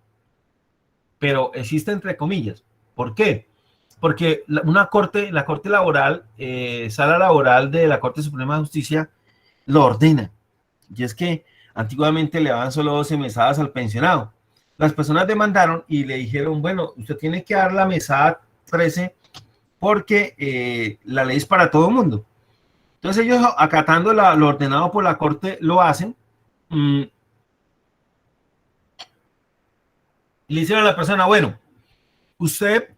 Speaker 3: pero existe entre comillas. ¿Por qué? Porque la corte laboral, sala laboral de la Corte Suprema de Justicia, lo ordena. Y es que antiguamente le daban solo 12 mesadas al pensionado. Las personas demandaron y le dijeron, bueno, usted tiene que dar la mesada 13 porque la ley es para todo el mundo. Entonces ellos, acatando lo ordenado por la corte, lo hacen. Le dicen a la persona, bueno, usted,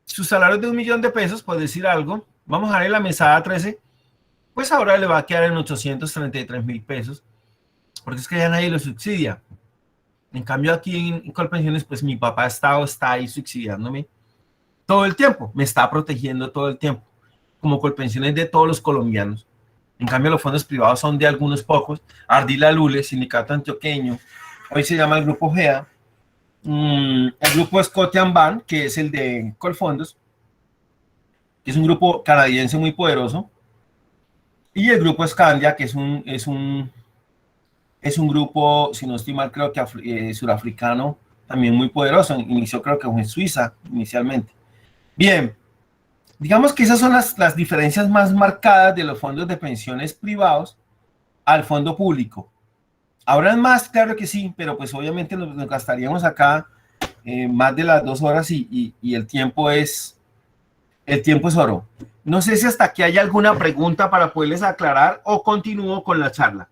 Speaker 3: su salario es de 1 millón de pesos, por decir algo, vamos a darle la mesada 13, pues ahora le va a quedar en 833,000 pesos, porque es que ya nadie lo subsidia. En cambio aquí en Colpensiones, pues mi papá está ahí subsidiándome todo el tiempo, me está protegiendo todo el tiempo, como Colpensiones de todos los colombianos. En cambio los fondos privados son de algunos pocos. Ardila Lule, Sindicato Antioqueño, hoy se llama el Grupo GEA, el Grupo Scotiabank, que es el de Colfondos, que es un grupo canadiense muy poderoso, Y el grupo Scandia, que es un grupo, si no estoy mal, creo que surafricano, también muy poderoso. Inició creo que en Suiza inicialmente. Bien, digamos que esas son las diferencias más marcadas de los fondos de pensiones privados al fondo público. ¿Habrán más? Claro que sí, pero pues obviamente nos gastaríamos acá más de las 2 horas y el tiempo es oro. No sé si hasta aquí hay alguna pregunta para poderles aclarar o continúo con la charla.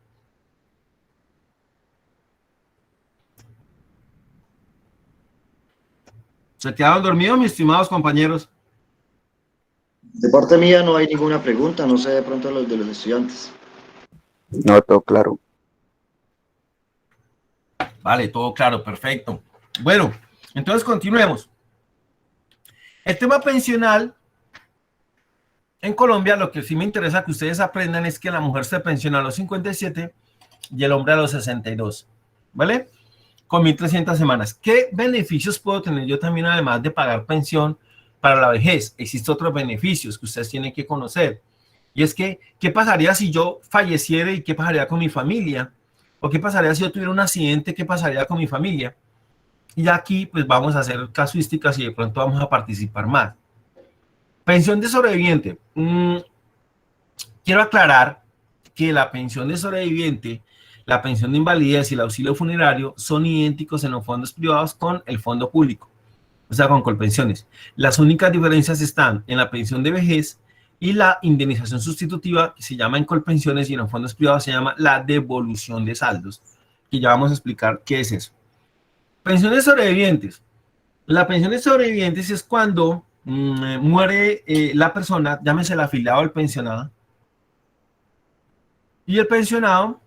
Speaker 3: ¿Se quedaron dormidos, mis estimados compañeros?
Speaker 1: De parte mía no hay ninguna pregunta, no sé de pronto los de los estudiantes.
Speaker 2: No, todo claro.
Speaker 3: Vale, todo claro, perfecto. Bueno, entonces continuemos. El tema pensional en Colombia, lo que sí me interesa que ustedes aprendan es que la mujer se pensiona a los 57 y el hombre a los 62, ¿vale? Con 1.300 semanas. ¿Qué beneficios puedo tener yo también además de pagar pensión para la vejez? Existen otros beneficios que ustedes tienen que conocer. Y es que, ¿qué pasaría si yo falleciera y qué pasaría con mi familia? ¿O qué pasaría si yo tuviera un accidente? ¿Qué pasaría con mi familia? Y aquí pues vamos a hacer casuísticas y de pronto vamos a participar más. Pensión de sobreviviente. Quiero aclarar que la pensión de sobreviviente, la pensión de invalidez y el auxilio funerario son idénticos en los fondos privados con el fondo público, o sea, con Colpensiones. Las únicas diferencias están en la pensión de vejez y la indemnización sustitutiva, que se llama en Colpensiones, y en los fondos privados se llama la devolución de saldos, que ya vamos a explicar qué es eso. Pensiones sobrevivientes. La pensión de sobrevivientes es cuando muere la persona, llámese el afiliado o el pensionado, y el pensionado,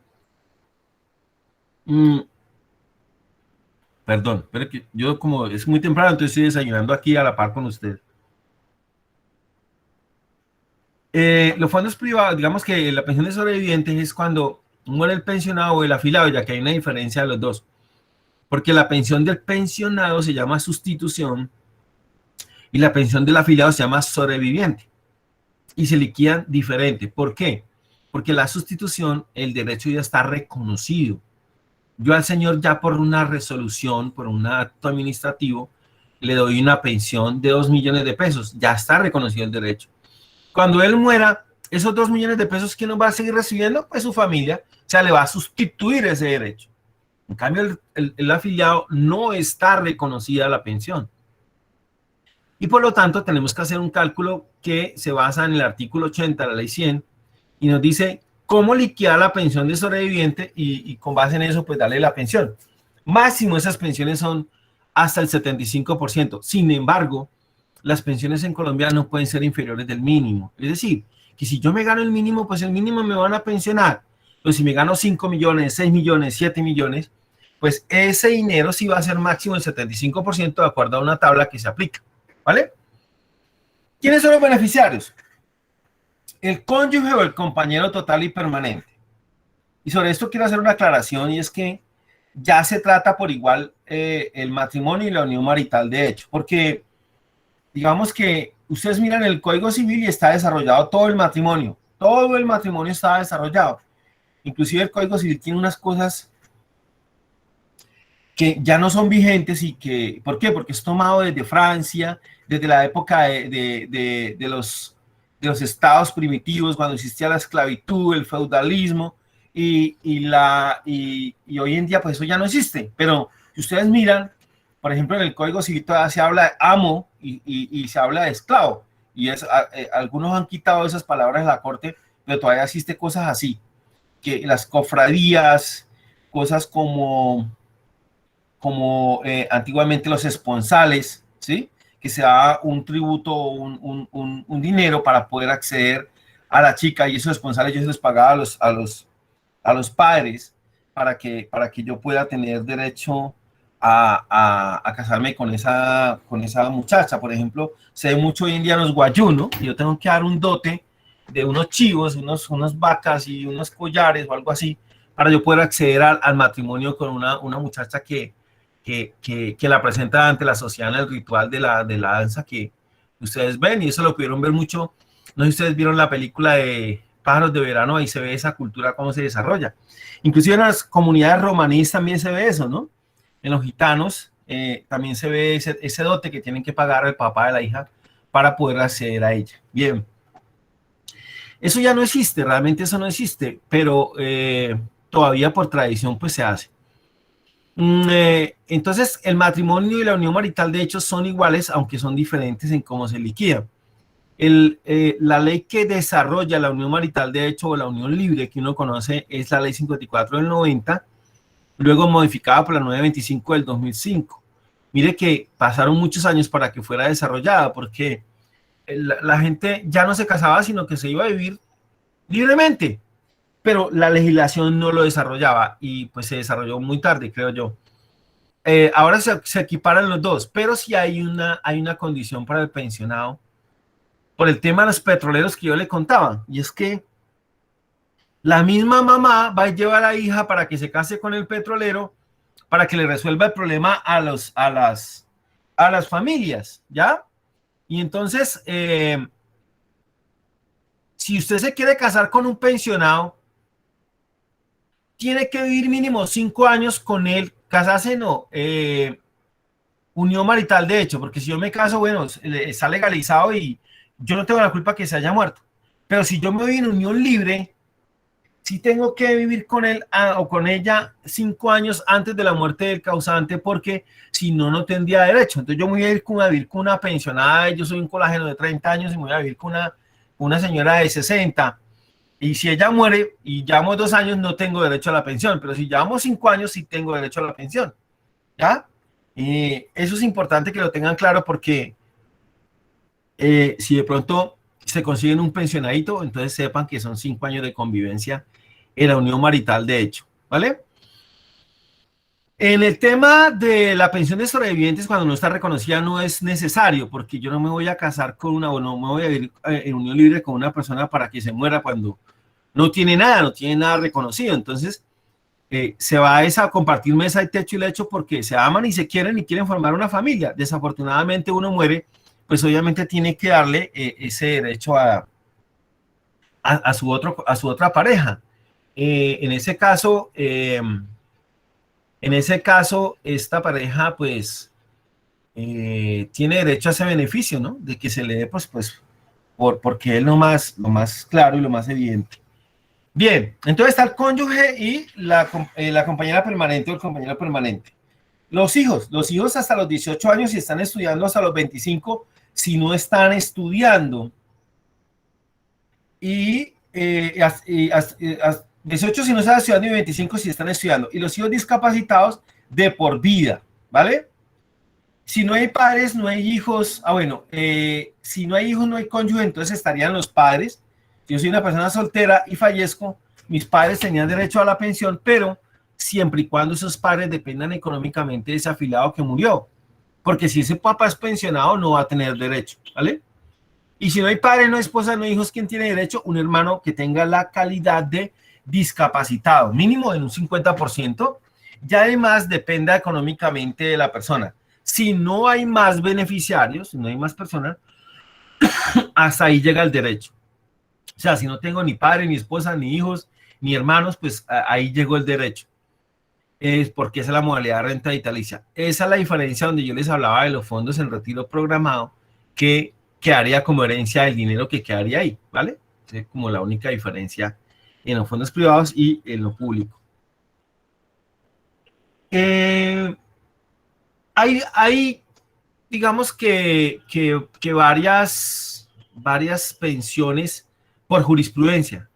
Speaker 3: perdón, pero que yo como es muy temprano, entonces estoy desayunando aquí a la par con usted. Los fondos privados, digamos que la pensión de sobrevivientes es cuando muere el pensionado o el afiliado, ya que hay una diferencia de los dos. Porque la pensión del pensionado se llama sustitución y la pensión del afiliado se llama sobreviviente. Y se liquidan diferente. ¿Por qué? Porque la sustitución, el derecho ya está reconocido. Yo al señor ya por una resolución, por un acto administrativo, le doy una pensión de 2 millones de pesos. Ya está reconocido el derecho. Cuando él muera, esos 2 millones de pesos, ¿quién los va a seguir recibiendo? Pues su familia. O sea, le va a sustituir ese derecho. En cambio, el afiliado no está reconocida la pensión. Y por lo tanto, tenemos que hacer un cálculo que se basa en el artículo 80 de la ley 100 y nos dice cómo liquidar la pensión de sobreviviente y con base en eso, pues darle la pensión. Máximo esas pensiones son hasta el 75%. Sin embargo, las pensiones en Colombia no pueden ser inferiores del mínimo. Es decir, que si yo me gano el mínimo, pues el mínimo me van a pensionar. Pero si me gano 5 millones, 6 millones, 7 millones, pues ese dinero sí va a ser máximo el 75% de acuerdo a una tabla que se aplica. ¿Vale? ¿Quiénes son los beneficiarios? El cónyuge o el compañero total y permanente. Y sobre esto quiero hacer una aclaración y es que ya se trata por igual el matrimonio y la unión marital de hecho, porque digamos que ustedes miran el Código Civil y está desarrollado todo el matrimonio está desarrollado. Inclusive el Código Civil tiene unas cosas que ya no son vigentes y que, ¿por qué? Porque es tomado desde Francia, desde la época de los estados primitivos, cuando existía la esclavitud, el feudalismo, y hoy en día pues eso ya no existe. Pero si ustedes miran, por ejemplo, en el Código Civil todavía se habla de amo y se habla de esclavo, y algunos han quitado esas palabras de la corte, pero todavía existe cosas así, que las cofradías, cosas como antiguamente los esponsales, ¿sí? Que se da un tributo, un dinero para poder acceder a la chica, y esos esponsales yo se los pagaba a los padres para que yo pueda tener derecho a casarme con esa muchacha. Por ejemplo, se ve mucho hoy en día los guayunos, y yo tengo que dar un dote de unos chivos, unas vacas y unos collares o algo así, para yo poder acceder al matrimonio con una muchacha que la presenta ante la sociedad en el ritual de la danza que ustedes ven, y eso lo pudieron ver mucho. No sé si ustedes vieron la película de pájaros de verano, ahí se ve esa cultura cómo se desarrolla. Inclusive en las comunidades romaníes también se ve eso, ¿no? En los gitanos también se ve ese dote que tienen que pagar al papá de la hija para poder acceder a ella. Bien. Eso ya no existe, realmente eso no existe, pero todavía por tradición pues se hace. Entonces el matrimonio y la unión marital de hecho son iguales, aunque son diferentes en cómo se liquida. La ley que desarrolla la unión marital de hecho o la unión libre que uno conoce es la ley 54 del 90, luego modificada por la 925 del 2005. Mire que pasaron muchos años para que fuera desarrollada, porque la gente ya no se casaba, sino que se iba a vivir libremente, pero la legislación no lo desarrollaba y pues se desarrolló muy tarde, creo yo. Ahora se equiparan los dos, pero sí hay una condición para el pensionado por el tema de los petroleros que yo le contaba, y es que la misma mamá va a llevar a la hija para que se case con el petrolero para que le resuelva el problema a las familias, ¿ya? Y entonces, si usted se quiere casar con un pensionado, tiene que vivir mínimo 5 años con él, casarse no, unión marital de hecho, porque si yo me caso, bueno, está legalizado y yo no tengo la culpa que se haya muerto. Pero si yo me voy en unión libre, sí tengo que vivir con él o con ella 5 años antes de la muerte del causante, porque si no, no tendría derecho. Entonces yo me voy a ir a vivir con una pensionada, yo soy un colágeno de 30 años y me voy a vivir con una señora de 60. Y si ella muere y llevamos 2 años, no tengo derecho a la pensión, pero si llevamos 5 años, sí tengo derecho a la pensión. ¿Ya? Y eso es importante que lo tengan claro porque si de pronto se consiguen un pensionadito, entonces sepan que son 5 años de convivencia en la unión marital de hecho, ¿vale? En el tema de la pensión de sobrevivientes, cuando no está reconocida, no es necesario, porque yo no me voy a casar con una, o no me voy a vivir en unión libre con una persona para que se muera cuando no tiene nada reconocido. Entonces, se va a compartir mesa y techo y lecho porque se aman y se quieren y quieren formar una familia. Desafortunadamente uno muere, pues obviamente tiene que darle ese derecho a su otra pareja. En ese caso, esta pareja, pues, tiene derecho a ese beneficio, ¿no? De que se le dé, pues, porque es lo más claro y lo más evidente. Bien, entonces está el cónyuge y la compañera permanente o el compañero permanente. Los hijos hasta los 18 años y están estudiando hasta los 25 si no están estudiando. Y 18 si no están estudiando y 25 si están estudiando. Y los hijos discapacitados de por vida, ¿vale? Si no hay padres, no hay hijos. Si no hay hijos, no hay cónyuge, entonces estarían los padres. Si yo soy una persona soltera y fallezco, mis padres tenían derecho a la pensión, pero siempre y cuando esos padres dependan económicamente de ese afiliado que murió. Porque si ese papá es pensionado, no va a tener derecho, ¿vale? Y si no hay padre, no hay esposa, no hay hijos, ¿quién tiene derecho? Un hermano que tenga la calidad de discapacitado, mínimo en un 50%, y además dependa económicamente de la persona. Si no hay más beneficiarios, si no hay más personas, hasta ahí llega el derecho. O sea, si no tengo ni padre, ni esposa, ni hijos, ni hermanos, pues ahí llegó el derecho. Es porque esa es la modalidad de renta vitalicia. Esa es la diferencia donde yo les hablaba de los fondos en retiro programado, que quedaría como herencia del dinero que quedaría ahí, ¿vale? Es como la única diferencia en los fondos privados y en lo público. Hay digamos que varias pensiones por jurisprudencia.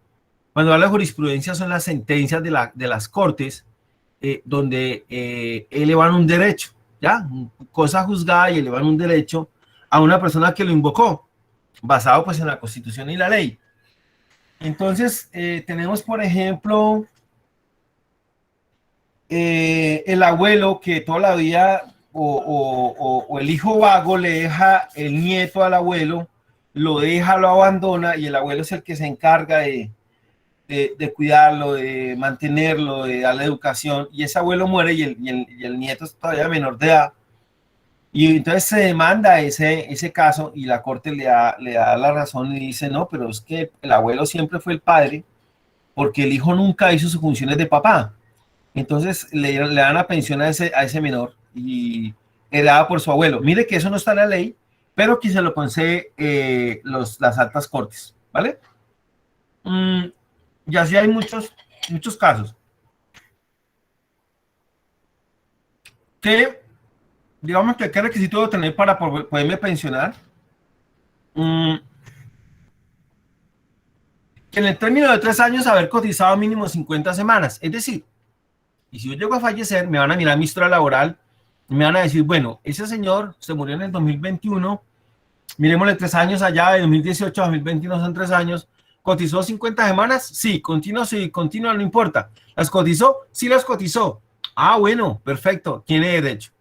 Speaker 3: Cuando habla de jurisprudencia son las sentencias de las cortes donde elevan un derecho, ¿ya? Cosa juzgada y elevan un derecho a una persona que lo invocó, basado pues en la Constitución y la ley. Entonces, tenemos, por ejemplo, el abuelo que toda la vida, o el hijo vago le deja el nieto al abuelo, lo deja, lo abandona, y el abuelo es el que se encarga de cuidarlo, de mantenerlo, de darle educación, y ese abuelo muere y el nieto es todavía menor de edad. Y entonces se demanda ese caso y la corte le da la razón y dice, no, pero es que el abuelo siempre fue el padre porque el hijo nunca hizo sus funciones de papá. Entonces le dan la pensión a ese menor y heredada por su abuelo. Mire que eso no está en la ley, pero que se lo concede las altas cortes, ¿vale? Y así hay muchos casos. Que, digamos que qué requisito debo tener para poderme pensionar. Que en el término de 3 años haber cotizado mínimo 50 semanas. Es decir, y si yo llego a fallecer, me van a mirar mi historia laboral y me van a decir, bueno, ese señor se murió en el 2021, miremosle 3 años allá, de 2018 a 2021 son 3 años, ¿cotizó 50 semanas? Sí, continuo, no importa. ¿Las cotizó? Sí, las cotizó. Ah, bueno, perfecto, tiene derecho.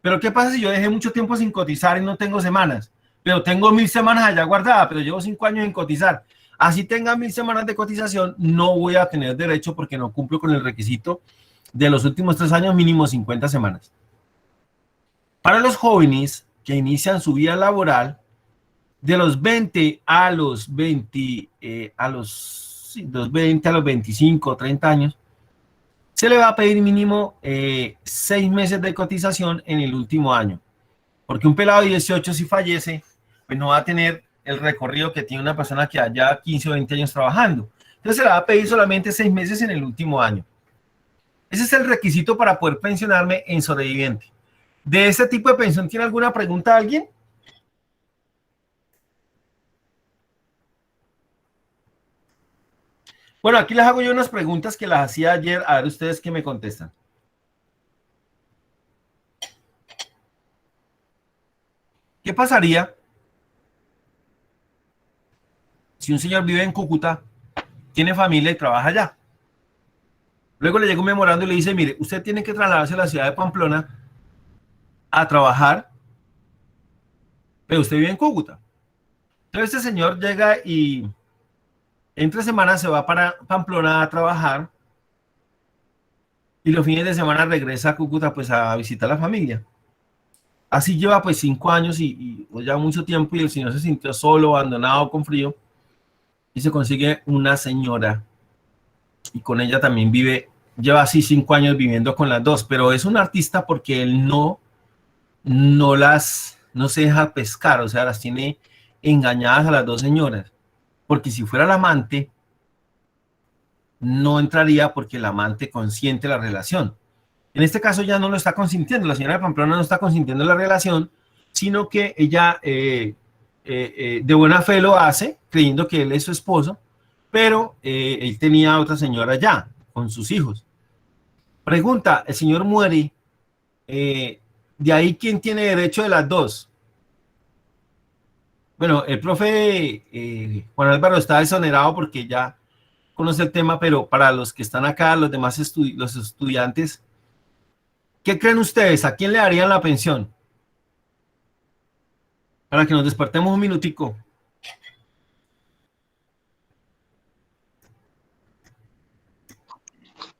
Speaker 3: Pero ¿qué pasa si yo dejé mucho tiempo sin cotizar y no tengo semanas? Pero tengo 1000 semanas allá guardadas, pero llevo 5 años sin cotizar. Así tenga 1000 semanas de cotización, no voy a tener derecho porque no cumplo con el requisito de los últimos 3 años, mínimo 50 semanas. Para los jóvenes que inician su vida laboral, de los 20 a los 20, los 20 a los 25, 30 años, se le va a pedir mínimo 6 meses de cotización en el último año. Porque un pelado de 18 si fallece, pues no va a tener el recorrido que tiene una persona que haya 15 o 20 años trabajando. Entonces se le va a pedir solamente 6 meses en el último año. Ese es el requisito para poder pensionarme en sobreviviente. ¿De este tipo de pensión tiene alguna pregunta alguien? Bueno, aquí les hago yo unas preguntas que las hacía ayer, a ver ustedes qué me contestan. ¿Qué pasaría si un señor vive en Cúcuta, tiene familia y trabaja allá? Luego le llega un memorando y le dice, mire, usted tiene que trasladarse a la ciudad de Pamplona a trabajar, pero usted vive en Cúcuta. Entonces este señor llega y en 3 semanas se va para Pamplona a trabajar y los fines de semana regresa a Cúcuta pues a visitar a la familia. Así lleva pues 5 años y pues, ya mucho tiempo y el señor se sintió solo, abandonado, con frío y se consigue una señora y con ella también vive, lleva así 5 años viviendo con las dos, pero es un artista porque él no se deja pescar, o sea, las tiene engañadas a las dos señoras, porque si fuera la amante, no entraría porque el amante consiente la relación. En este caso ya no lo está consintiendo, la señora de Pamplona no está consintiendo la relación, sino que ella de buena fe lo hace, creyendo que él es su esposo, pero él tenía a otra señora ya, con sus hijos. Pregunta, el señor muere, de ahí, ¿quién tiene derecho de las dos? Bueno, el profe Juan Álvaro está exonerado porque ya conoce el tema, pero para los que están acá, los demás los estudiantes, ¿qué creen ustedes? ¿A quién le darían la pensión? Para que nos despertemos un minutico.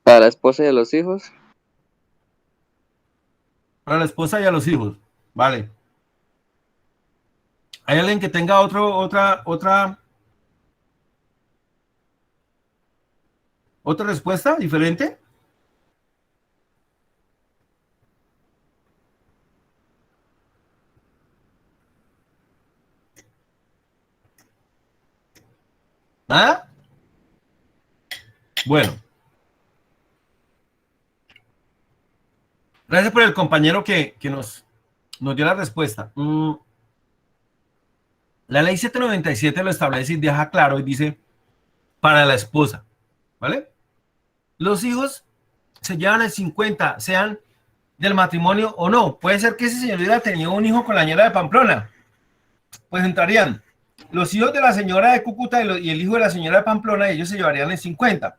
Speaker 2: ¿A la esposa y a los hijos?
Speaker 3: Para la esposa y a los hijos. Vale. ¿Hay alguien que tenga otra respuesta diferente? ¿Nada? Bueno. Gracias por el compañero que nos dio la respuesta. La ley 797 lo establece y deja claro y dice para la esposa, ¿vale? Los hijos se llevan el 50, sean del matrimonio o no. Puede ser que ese señor hubiera tenido un hijo con la señora de Pamplona. Pues entrarían los hijos de la señora de Cúcuta y el hijo de la señora de Pamplona, ellos se llevarían el 50.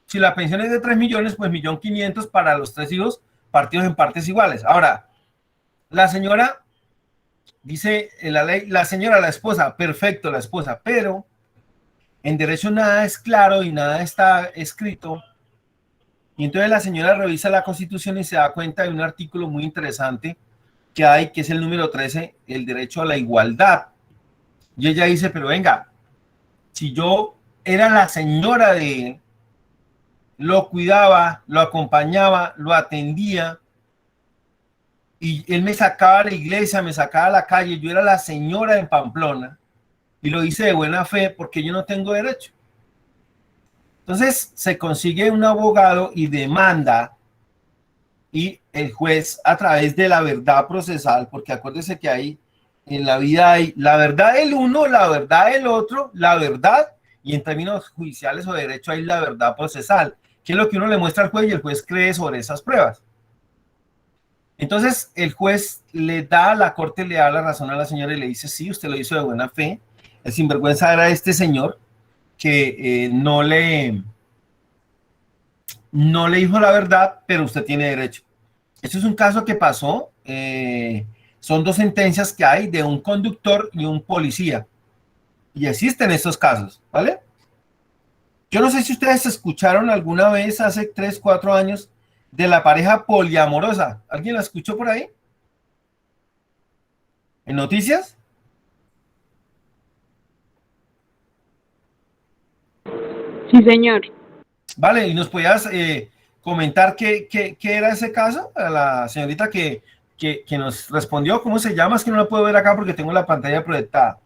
Speaker 3: Si la pensión es de 3 millones, pues 1.500.000 para los 3 hijos partidos en partes iguales. Ahora, la señora, dice la ley, la señora, la esposa, perfecto, la esposa, pero en derecho nada es claro y nada está escrito. Y entonces la señora revisa la Constitución y se da cuenta de un artículo muy interesante que hay, que es el número 13, el derecho a la igualdad. Y ella dice, pero venga, si yo era la señora de él, lo cuidaba, lo acompañaba, lo atendía, y él me sacaba a la iglesia, me sacaba a la calle, yo era la señora en Pamplona, y lo hice de buena fe porque yo no tengo derecho. Entonces se consigue un abogado y demanda, y el juez, a través de la verdad procesal, porque acuérdese que hay en la vida hay la verdad del uno, la verdad del otro, la verdad, y en términos judiciales o de derecho hay la verdad procesal, que es lo que uno le muestra al juez y el juez cree sobre esas pruebas. Entonces el juez le da, la corte le da la razón a la señora y le dice, sí, usted lo hizo de buena fe, el sinvergüenza era este señor que no le dijo la verdad, pero usted tiene derecho. Esto es un caso que pasó, son 2 sentencias que hay de un conductor y un policía, y existen estos casos, ¿vale? Yo no sé si ustedes escucharon alguna vez hace 3, 4 años de la pareja poliamorosa. ¿Alguien la escuchó por ahí? ¿En noticias?
Speaker 4: Sí, señor.
Speaker 3: Vale, ¿y nos podías comentar qué era ese caso? A la señorita que nos respondió, ¿cómo se llama? Es que no la puedo ver acá porque tengo la pantalla proyectada.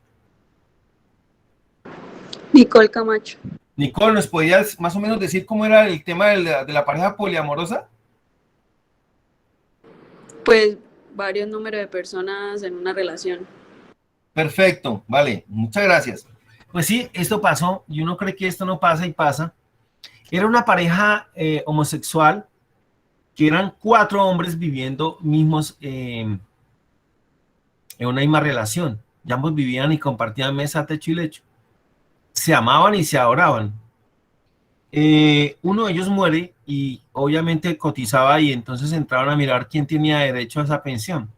Speaker 4: Nicole Camacho.
Speaker 3: Nicole, ¿nos podías más o menos decir cómo era el tema de la pareja poliamorosa?
Speaker 4: Pues varios números de personas en una relación.
Speaker 3: Perfecto, vale, muchas gracias. Pues sí, esto pasó y uno cree que esto no pasa y pasa. Era una pareja homosexual que eran 4 hombres viviendo mismos en una misma relación. Ya ambos vivían y compartían mesa, techo y lecho. Se amaban y se adoraban. Uno de ellos muere y obviamente cotizaba y entonces entraron a mirar quién tenía derecho a esa pensión.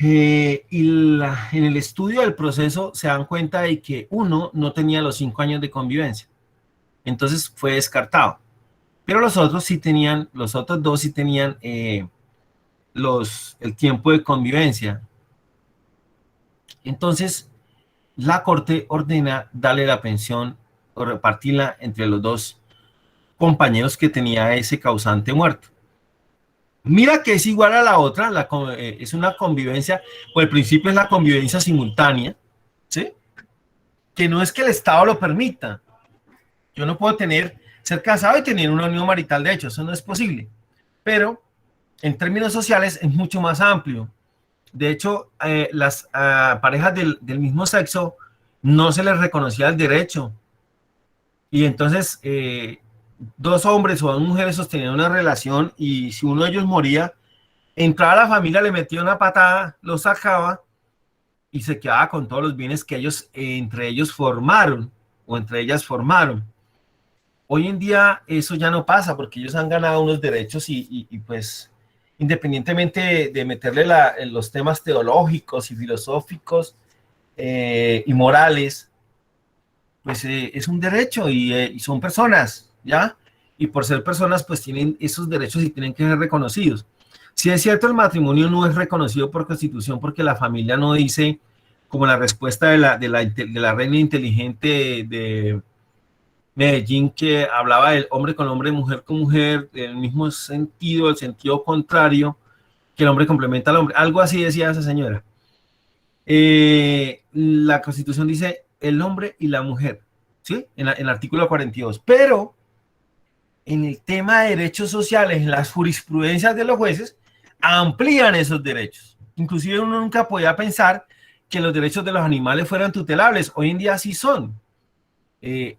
Speaker 3: En el estudio del proceso se dan cuenta de que uno no tenía los 5 años de convivencia. Entonces fue descartado. Pero los otros sí tenían, los otros 2 sí tenían el tiempo de convivencia. Entonces, la corte ordena darle la pensión o repartirla entre los 2 compañeros que tenía ese causante muerto. Mira que es igual a la otra, es una convivencia, o el principio es la convivencia simultánea, ¿sí? Que no es que el Estado lo permita. Yo no puedo ser casado y tener una unión marital, de hecho, eso no es posible. Pero en términos sociales es mucho más amplio. De hecho, las parejas del mismo sexo no se les reconocía el derecho. Y entonces 2 hombres o 2 mujeres sostenían una relación y si uno de ellos moría, entraba la familia, le metía una patada, lo sacaba y se quedaba con todos los bienes que ellos entre ellos formaron o entre ellas formaron. Hoy en día eso ya no pasa porque ellos han ganado unos derechos y pues independientemente de meterle los temas teológicos y filosóficos y morales, pues es un derecho y son personas, ¿ya? Y por ser personas, pues tienen esos derechos y tienen que ser reconocidos. Si es cierto, el matrimonio no es reconocido por Constitución porque la familia no dice, como la respuesta de la reina inteligente de Medellín, que hablaba del hombre con hombre, mujer con mujer, el mismo sentido, el sentido contrario, que el hombre complementa al hombre. Algo así decía esa señora. La Constitución dice el hombre y la mujer, ¿sí? En el artículo 42. Pero en el tema de derechos sociales, en las jurisprudencias de los jueces, amplían esos derechos. Inclusive uno nunca podía pensar que los derechos de los animales fueran tutelables. Hoy en día sí son.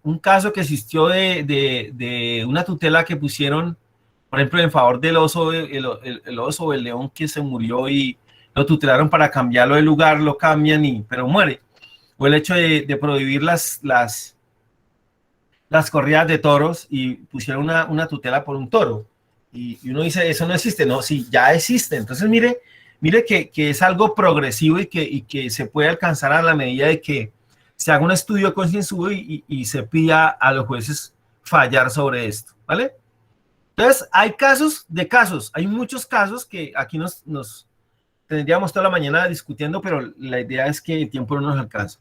Speaker 3: Un caso que existió de una tutela que pusieron, por ejemplo, en favor del oso, el oso o el león que se murió y lo tutelaron para cambiarlo de lugar, lo cambian pero muere. O el hecho de prohibir las corridas de toros y pusieron una tutela por un toro. Y uno dice, eso no existe. No, sí, ya existe. Entonces, mire que es algo progresivo y que se puede alcanzar a la medida de que se haga un estudio concienzudo y se pida a los jueces fallar sobre esto, ¿vale? Entonces, hay casos de casos, hay muchos casos que aquí nos tendríamos toda la mañana discutiendo, pero la idea es que el tiempo no nos alcanza.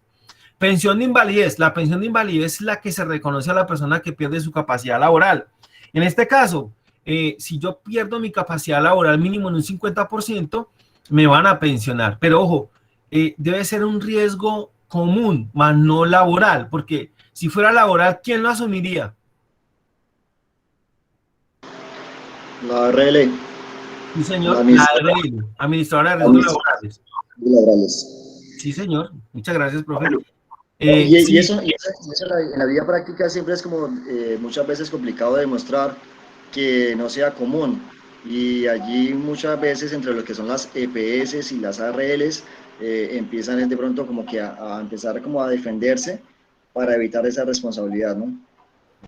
Speaker 3: Pensión de invalidez. La pensión de invalidez es la que se reconoce a la persona que pierde su capacidad laboral. En este caso, si yo pierdo mi capacidad laboral mínimo en un 50%, me van a pensionar. Pero ojo, debe ser un riesgo común, más no laboral, porque si fuera laboral, ¿quién lo asumiría?
Speaker 1: La ARL.
Speaker 3: Sí, señor.
Speaker 1: La
Speaker 3: La ARL, Administradora de Riesgos Laborales.
Speaker 1: laborales.
Speaker 3: Sí, señor. Muchas gracias, profe.
Speaker 1: Y
Speaker 3: Sí.
Speaker 1: eso en la vida práctica siempre es como muchas veces complicado demostrar que no sea común. Y allí muchas veces entre lo que son las EPS y las ARLs empiezan de pronto como que a empezar como a defenderse para evitar esa responsabilidad, ¿no?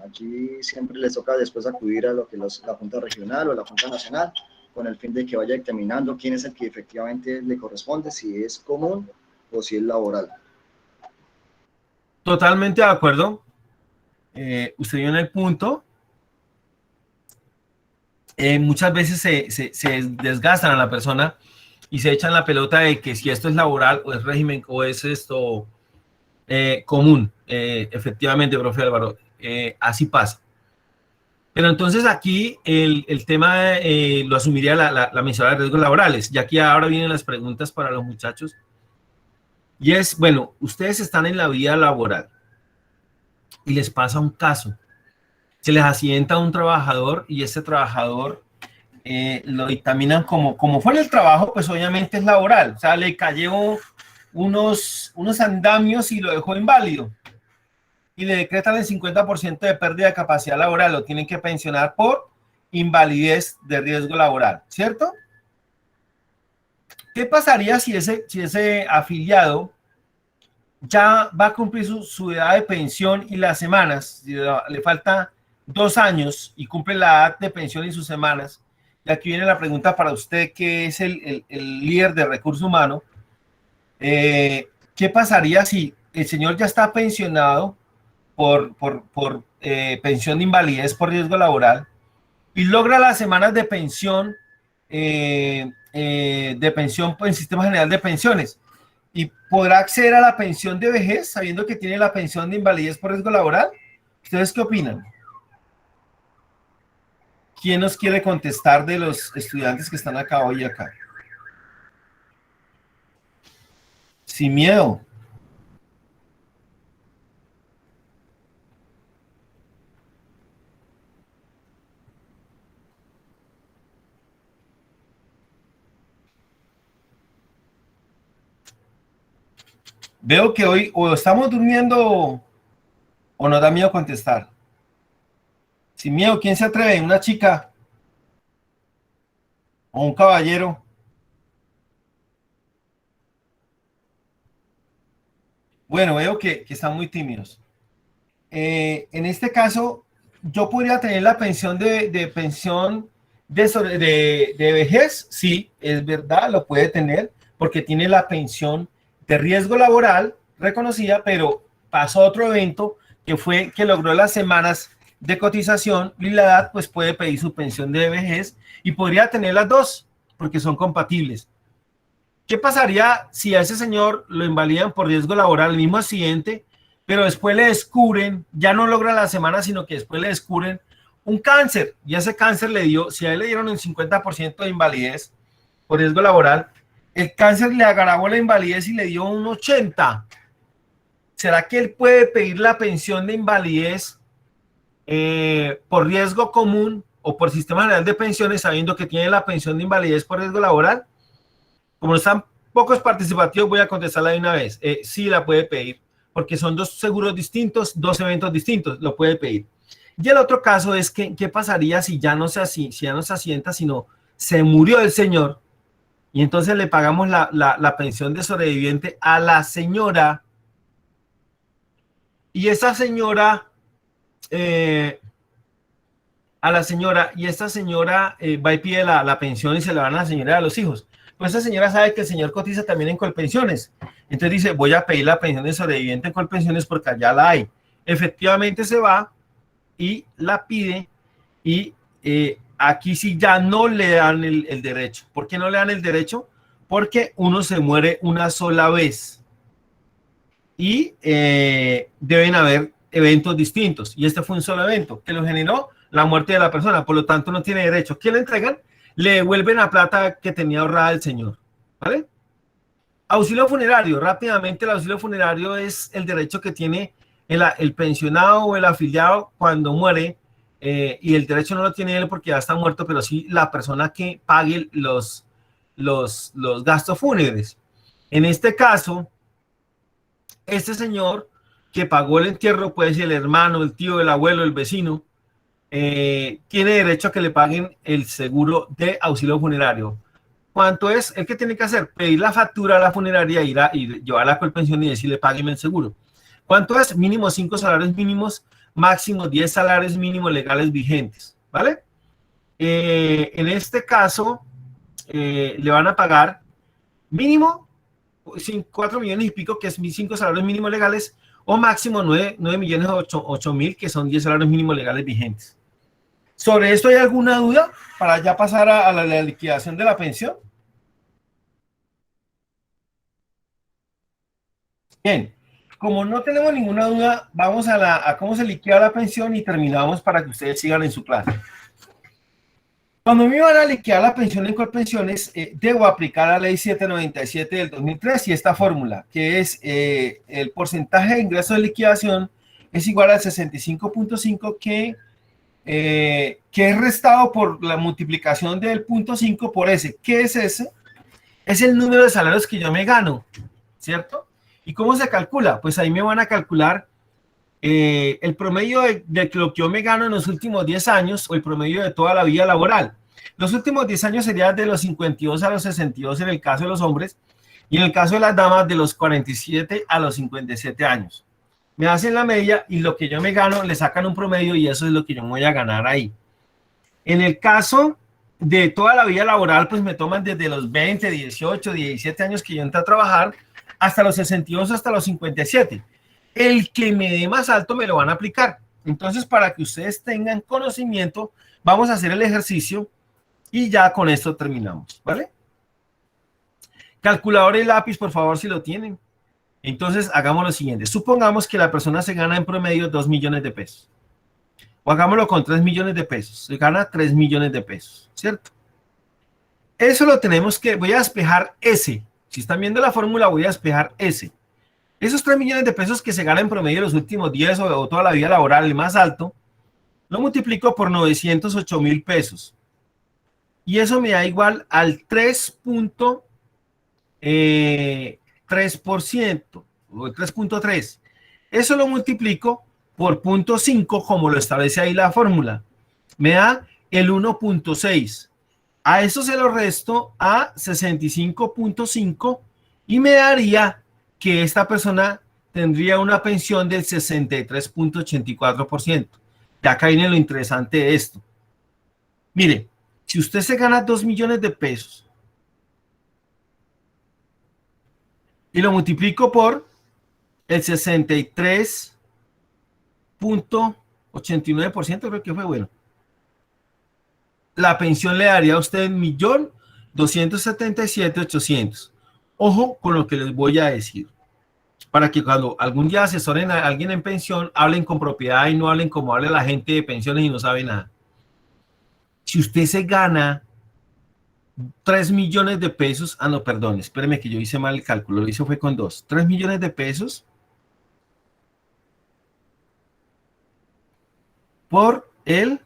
Speaker 1: Allí siempre les toca después acudir a lo que la Junta Regional o la Junta Nacional con el fin de que vaya determinando quién es el que efectivamente le corresponde, si es común o si es laboral.
Speaker 3: Totalmente de acuerdo. Usted vio en el punto. Muchas veces se desgastan a la persona y se echan la pelota de que si esto es laboral o es régimen o es esto común. Efectivamente, profe Álvaro, así pasa. Pero entonces aquí el tema lo asumiría la Administradora de Riesgos Laborales. Y aquí ahora vienen las preguntas para los muchachos. Y es, bueno, ustedes están en la vida laboral y les pasa un caso. Se les accidenta un trabajador y ese trabajador lo dictaminan como fue en el trabajo, pues obviamente es laboral. O sea, le cayó unos andamios y lo dejó inválido. Y le decretan el 50% de pérdida de capacidad laboral. Lo tienen que pensionar por invalidez de riesgo laboral, ¿cierto? ¿Qué pasaría si ese afiliado ya va a cumplir su edad de pensión y las semanas? Si le falta 2 años y cumple la edad de pensión y sus semanas. Y aquí viene la pregunta para usted, que es el líder de recursos humanos. ¿Qué pasaría si el señor ya está pensionado por pensión de invalidez por riesgo laboral y logra las semanas de pensión por el Sistema General de Pensiones? ¿Y podrá acceder a la pensión de vejez sabiendo que tiene la pensión de invalidez por riesgo laboral? ¿Ustedes qué opinan? ¿Quién nos quiere contestar de los estudiantes que están acá hoy acá? Sin miedo. Veo que hoy o estamos durmiendo o nos da miedo contestar. Sin miedo, ¿quién se atreve? ¿Una chica? ¿O un caballero? Bueno, veo que están muy tímidos. En este caso, yo podría tener la pensión de vejez. Sí, es verdad, lo puede tener porque tiene la pensión de riesgo laboral reconocida, pero pasó otro evento que fue que logró las semanas de cotización y la edad, pues puede pedir su pensión de vejez y podría tener las dos porque son compatibles. ¿Qué pasaría si a ese señor lo invalidan por riesgo laboral, el mismo accidente, pero después le descubren, ya no logra la semana, sino que después le descubren un cáncer, y ese cáncer le dio, si a él le dieron el 50% de invalidez por riesgo laboral, el cáncer le agravó la invalidez y le dio un 80%. ¿Será que él puede pedir la pensión de invalidez por riesgo común o por Sistema General de Pensiones, sabiendo que tiene la pensión de invalidez por riesgo laboral? Como están pocos participativos, voy a contestarla de una vez. Sí la puede pedir, porque son 2 seguros distintos, 2 eventos distintos, lo puede pedir. Y el otro caso es que, ¿qué pasaría si ya no se accidenta, sino se murió el señor? Y entonces le pagamos la pensión de sobreviviente a la señora. Y esa señora, va y pide la pensión y se la van a la señora y a los hijos. Pues esa señora sabe que el señor cotiza también en Colpensiones. Entonces dice, voy a pedir la pensión de sobreviviente en Colpensiones porque allá la hay. Efectivamente se va y la pide y aquí sí ya no le dan el derecho. ¿Por qué no le dan el derecho? Porque uno se muere una sola vez y deben haber eventos distintos. Y este fue un solo evento que lo generó la muerte de la persona. Por lo tanto, no tiene derecho. ¿Qué le entregan? Le devuelven la plata que tenía ahorrada el señor. ¿Vale? Auxilio funerario. Rápidamente, el auxilio funerario es el derecho que tiene el pensionado o el afiliado cuando muere, y el derecho no lo tiene él porque ya está muerto, pero sí la persona que pague los gastos fúnebres. En este caso, este señor que pagó el entierro, puede ser el hermano, el tío, el abuelo, el vecino, tiene derecho a que le paguen el seguro de auxilio funerario. ¿Cuánto es? El que tiene que hacer, pedir la factura a la funeraria, ir a llevarla con el pensión y decirle, págueme el seguro. ¿Cuánto es? Mínimo 5 salarios mínimos, máximo 10 salarios mínimos legales vigentes, ¿vale? En este caso, le van a pagar mínimo 4 millones y pico, que es 5 salarios mínimos legales, o máximo 9 millones 8 mil, que son 10 salarios mínimos legales vigentes. ¿Sobre esto hay alguna duda para ya pasar a la liquidación de la pensión? Bien, como no tenemos ninguna duda, vamos a cómo se liquida la pensión y terminamos para que ustedes sigan en su clase. Cuando me van a liquidar la pensión en Colpensiones, debo aplicar la ley 797 del 2003 y esta fórmula, que es el porcentaje de ingreso de liquidación es igual al 65.5 que es restado por la multiplicación del 0.5 por ese. ¿Qué es ese? Es el número de salarios que yo me gano, ¿cierto? ¿Y cómo se calcula? Pues ahí me van a calcular el promedio de lo que yo me gano en los últimos 10 años o el promedio de toda la vida laboral. Los últimos 10 años serían de los 52 a los 62 en el caso de los hombres y en el caso de las damas de los 47 a los 57 años. Me hacen la media y lo que yo me gano le sacan un promedio y eso es lo que yo me voy a ganar ahí. En el caso de toda la vida laboral, pues me toman desde los 20, 18, 17 años que yo entré a trabajar hasta los 62, hasta los 57. El que me dé más alto me lo van a aplicar. Entonces, para que ustedes tengan conocimiento, vamos a hacer el ejercicio y ya con esto terminamos, ¿vale? Calculador y lápiz, por favor, si lo tienen. Entonces, hagamos lo siguiente. Supongamos que la persona se gana en promedio 2 millones de pesos. O hagámoslo con 3 millones de pesos. Se gana 3 millones de pesos, ¿cierto? Eso lo tenemos que... Voy a despejar S. Si están viendo la fórmula, voy a despejar S. Esos 3 millones de pesos que se ganan en promedio los últimos 10 o toda la vida laboral, el más alto, lo multiplico por 908 mil pesos. Y eso me da igual al 3.3% o el 3.3. Eso lo multiplico por 0.5, como lo establece ahí la fórmula. Me da el 1.6. A eso se lo resto a 65.5 y me daría que esta persona tendría una pensión del 63.84%. Ya acá viene lo interesante de esto. Mire, si usted se gana 2 millones de pesos y lo multiplico por el 63.89%, creo que fue bueno. La pensión le daría a usted 1.277.800. Ojo con lo que les voy a decir, para que cuando algún día asesoren a alguien en pensión, hablen con propiedad y no hablen como habla la gente de pensiones y no sabe nada. Si usted se gana 3 millones de pesos, no, perdón, espéreme que yo hice mal el cálculo, lo hice fue con 2, 3 millones de pesos por el...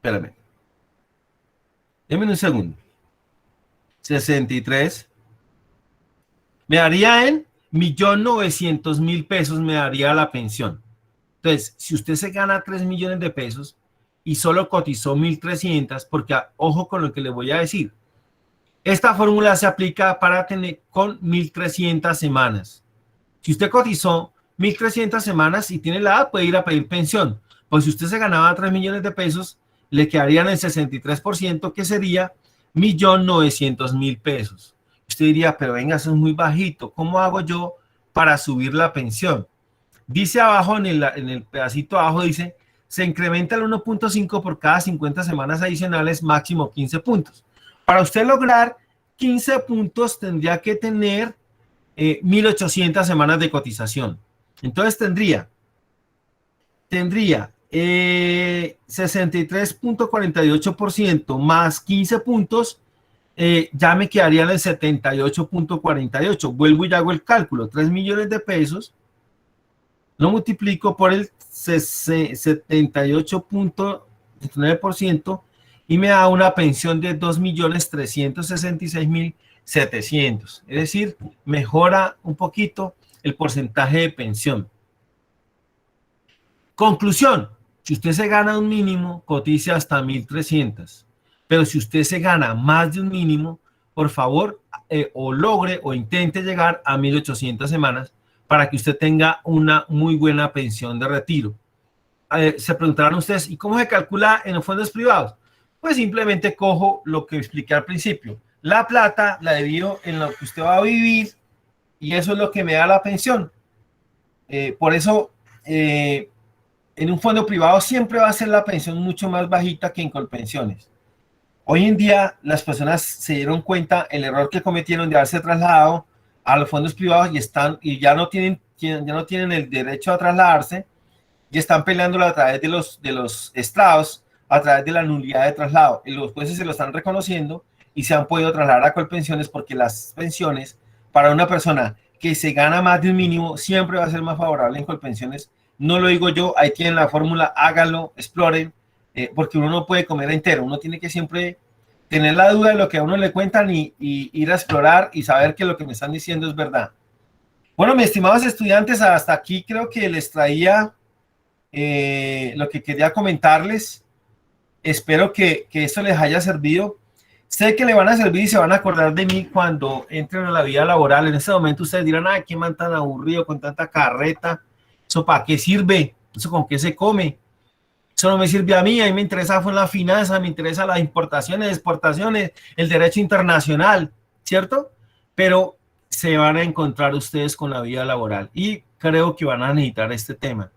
Speaker 3: Espérame. Deme un segundo. 63. Me daría en 1.900.000 pesos, me daría la pensión. Entonces, si usted se gana 3 millones de pesos y solo cotizó 1.300, porque ojo con lo que le voy a decir. Esta fórmula se aplica para tener con 1.300 semanas. Si usted cotizó 1.300 semanas y tiene la edad, puede ir a pedir pensión. Pues si usted se ganaba 3 millones de pesos, le quedarían el 63%, que sería 1.900.000 pesos. Usted diría, pero venga, eso es muy bajito. ¿Cómo hago yo para subir la pensión. Dice abajo, en el pedacito abajo, dice, se incrementa el 1.5 por cada 50 semanas adicionales, máximo 15 puntos. Para usted lograr 15 puntos, tendría que tener 1.800 semanas de cotización. Entonces tendría 63.48% más 15 puntos, ya me quedaría en el 78.48. Vuelvo y hago el cálculo, 3 millones de pesos, lo multiplico por el 78.9% y me da una pensión de 2.366.700. Es decir, mejora un poquito el porcentaje de pensión. Conclusión, si usted se gana un mínimo, cotice hasta 1.300. Pero si usted se gana más de un mínimo, por favor, o logre o intente llegar a 1.800 semanas para que usted tenga una muy buena pensión de retiro. Se preguntarán ustedes, ¿y cómo se calcula en los fondos privados? Pues simplemente cojo lo que expliqué al principio. La plata la divido en lo que usted va a vivir y eso es lo que me da la pensión. Por eso, en un fondo privado siempre va a ser la pensión mucho más bajita que en Colpensiones. Hoy en día las personas se dieron cuenta el error que cometieron de haberse trasladado a los fondos privados y ya no tienen el derecho a trasladarse y están peleándolo a través de los estrados, a través de la nulidad de traslado. Y los jueces se lo están reconociendo y se han podido trasladar a Colpensiones porque las pensiones para una persona que se gana más de un mínimo siempre va a ser más favorable en Colpensiones. No lo digo yo, ahí tienen la fórmula, háganlo, exploren, porque uno no puede comer entero, uno tiene que siempre tener la duda de lo que a uno le cuentan y ir a explorar y saber que lo que me están diciendo es verdad. Bueno, mis estimados estudiantes, hasta aquí creo que les traía lo que quería comentarles. Espero que esto les haya servido. Sé que le van a servir y se van a acordar de mí cuando entren a la vida laboral. En este momento ustedes dirán, ay, qué man tan aburrido con tanta carreta. ¿Eso para qué sirve? ¿Eso con qué se come? Eso no me sirve a mí me interesa fue la finanza, me interesa las importaciones, exportaciones, el derecho internacional, ¿cierto? Pero se van a encontrar ustedes con la vida laboral y creo que van a necesitar este tema.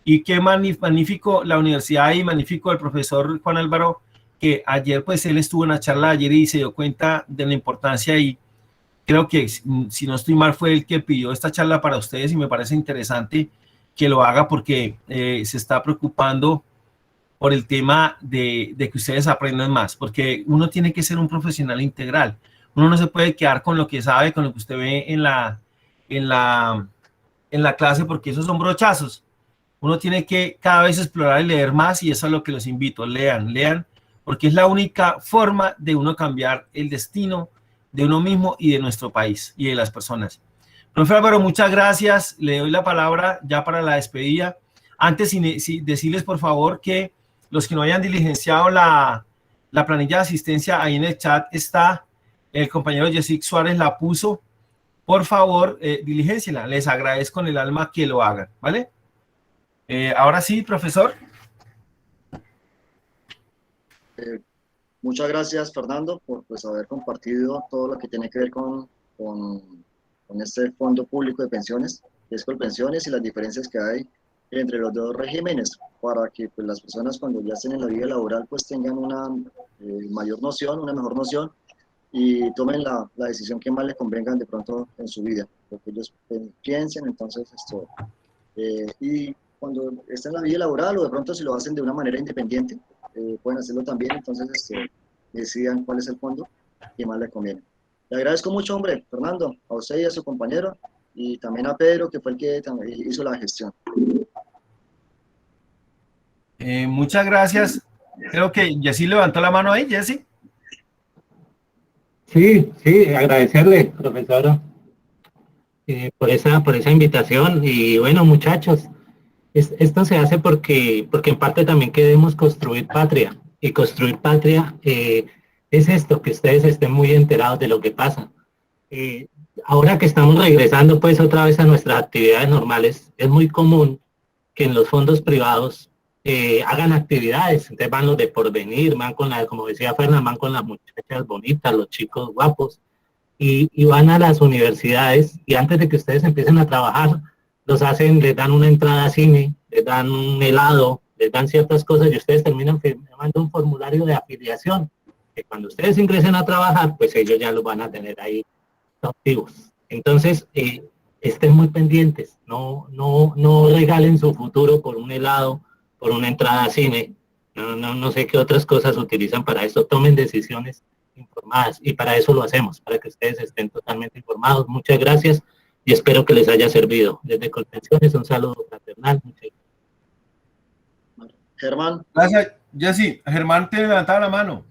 Speaker 3: Y qué magnífico la universidad y magnífico el profesor Juan Álvaro, que ayer pues él estuvo en la charla ayer y se dio cuenta de la importancia y creo que si no estoy mal fue el que pidió esta charla para ustedes y me parece interesante que lo haga porque se está preocupando por el tema de que ustedes aprendan más, porque uno tiene que ser un profesional integral. Uno no se puede quedar con lo que sabe, con lo que usted ve en la clase, porque esos son brochazos. Uno tiene que cada vez explorar y leer más y eso es lo que los invito. Lean, porque es la única forma de uno cambiar el destino de uno mismo y de nuestro país y de las personas. Profe Álvaro, muchas gracias. Le doy la palabra ya para la despedida. Antes, decirles por favor que los que no hayan diligenciado la planilla de asistencia, ahí en el chat está, el compañero Jessic Suárez la puso. Por favor, diligénciela. Les agradezco en el alma que lo hagan, ¿vale? Ahora sí, profesor.
Speaker 1: Muchas gracias, Fernando, por pues, haber compartido todo lo que tiene que ver con este fondo público de pensiones, que es Colpensiones, y las diferencias que hay entre los dos regímenes, para que pues, las personas cuando ya estén en la vida laboral pues tengan una mayor noción, una mejor noción, y tomen la decisión que más les convenga de pronto en su vida, lo que ellos piensen. Entonces, y cuando estén en la vida laboral o de pronto si lo hacen de una manera independiente, pueden hacerlo también. Entonces decidan cuál es el fondo que más les conviene. Le agradezco mucho, hombre, Fernando, a usted y a su compañero, y también a Pedro, que fue el que hizo la gestión.
Speaker 3: Muchas gracias. Creo que Jessy levantó la mano ahí, Jessy.
Speaker 5: Sí, agradecerle, profesor, por esa invitación. Y bueno, muchachos, esto se hace porque en parte también queremos construir patria. Y construir patria es esto, que ustedes estén muy enterados de lo que pasa. Ahora que estamos regresando pues otra vez a nuestras actividades normales, es muy común que en los fondos privados hagan actividades. Entonces van los de porvenir, van con como decía Fernanda, van con las muchachas bonitas, los chicos guapos, y van a las universidades y antes de que ustedes empiecen a trabajar, les dan una entrada a cine, les dan un helado, les dan ciertas cosas y ustedes terminan firmando un formulario de afiliación, que cuando ustedes ingresen a trabajar, pues ellos ya los van a tener ahí activos. Entonces, estén muy pendientes, no regalen su futuro por un helado, por una entrada a cine, no sé qué otras cosas utilizan para esto, tomen decisiones informadas y para eso lo hacemos, para que ustedes estén totalmente informados. Muchas gracias y espero que les haya servido. Desde Colpensiones, un saludo fraternal.
Speaker 1: Germán.
Speaker 3: Gracias, Jessy. Germán te levantaba la mano.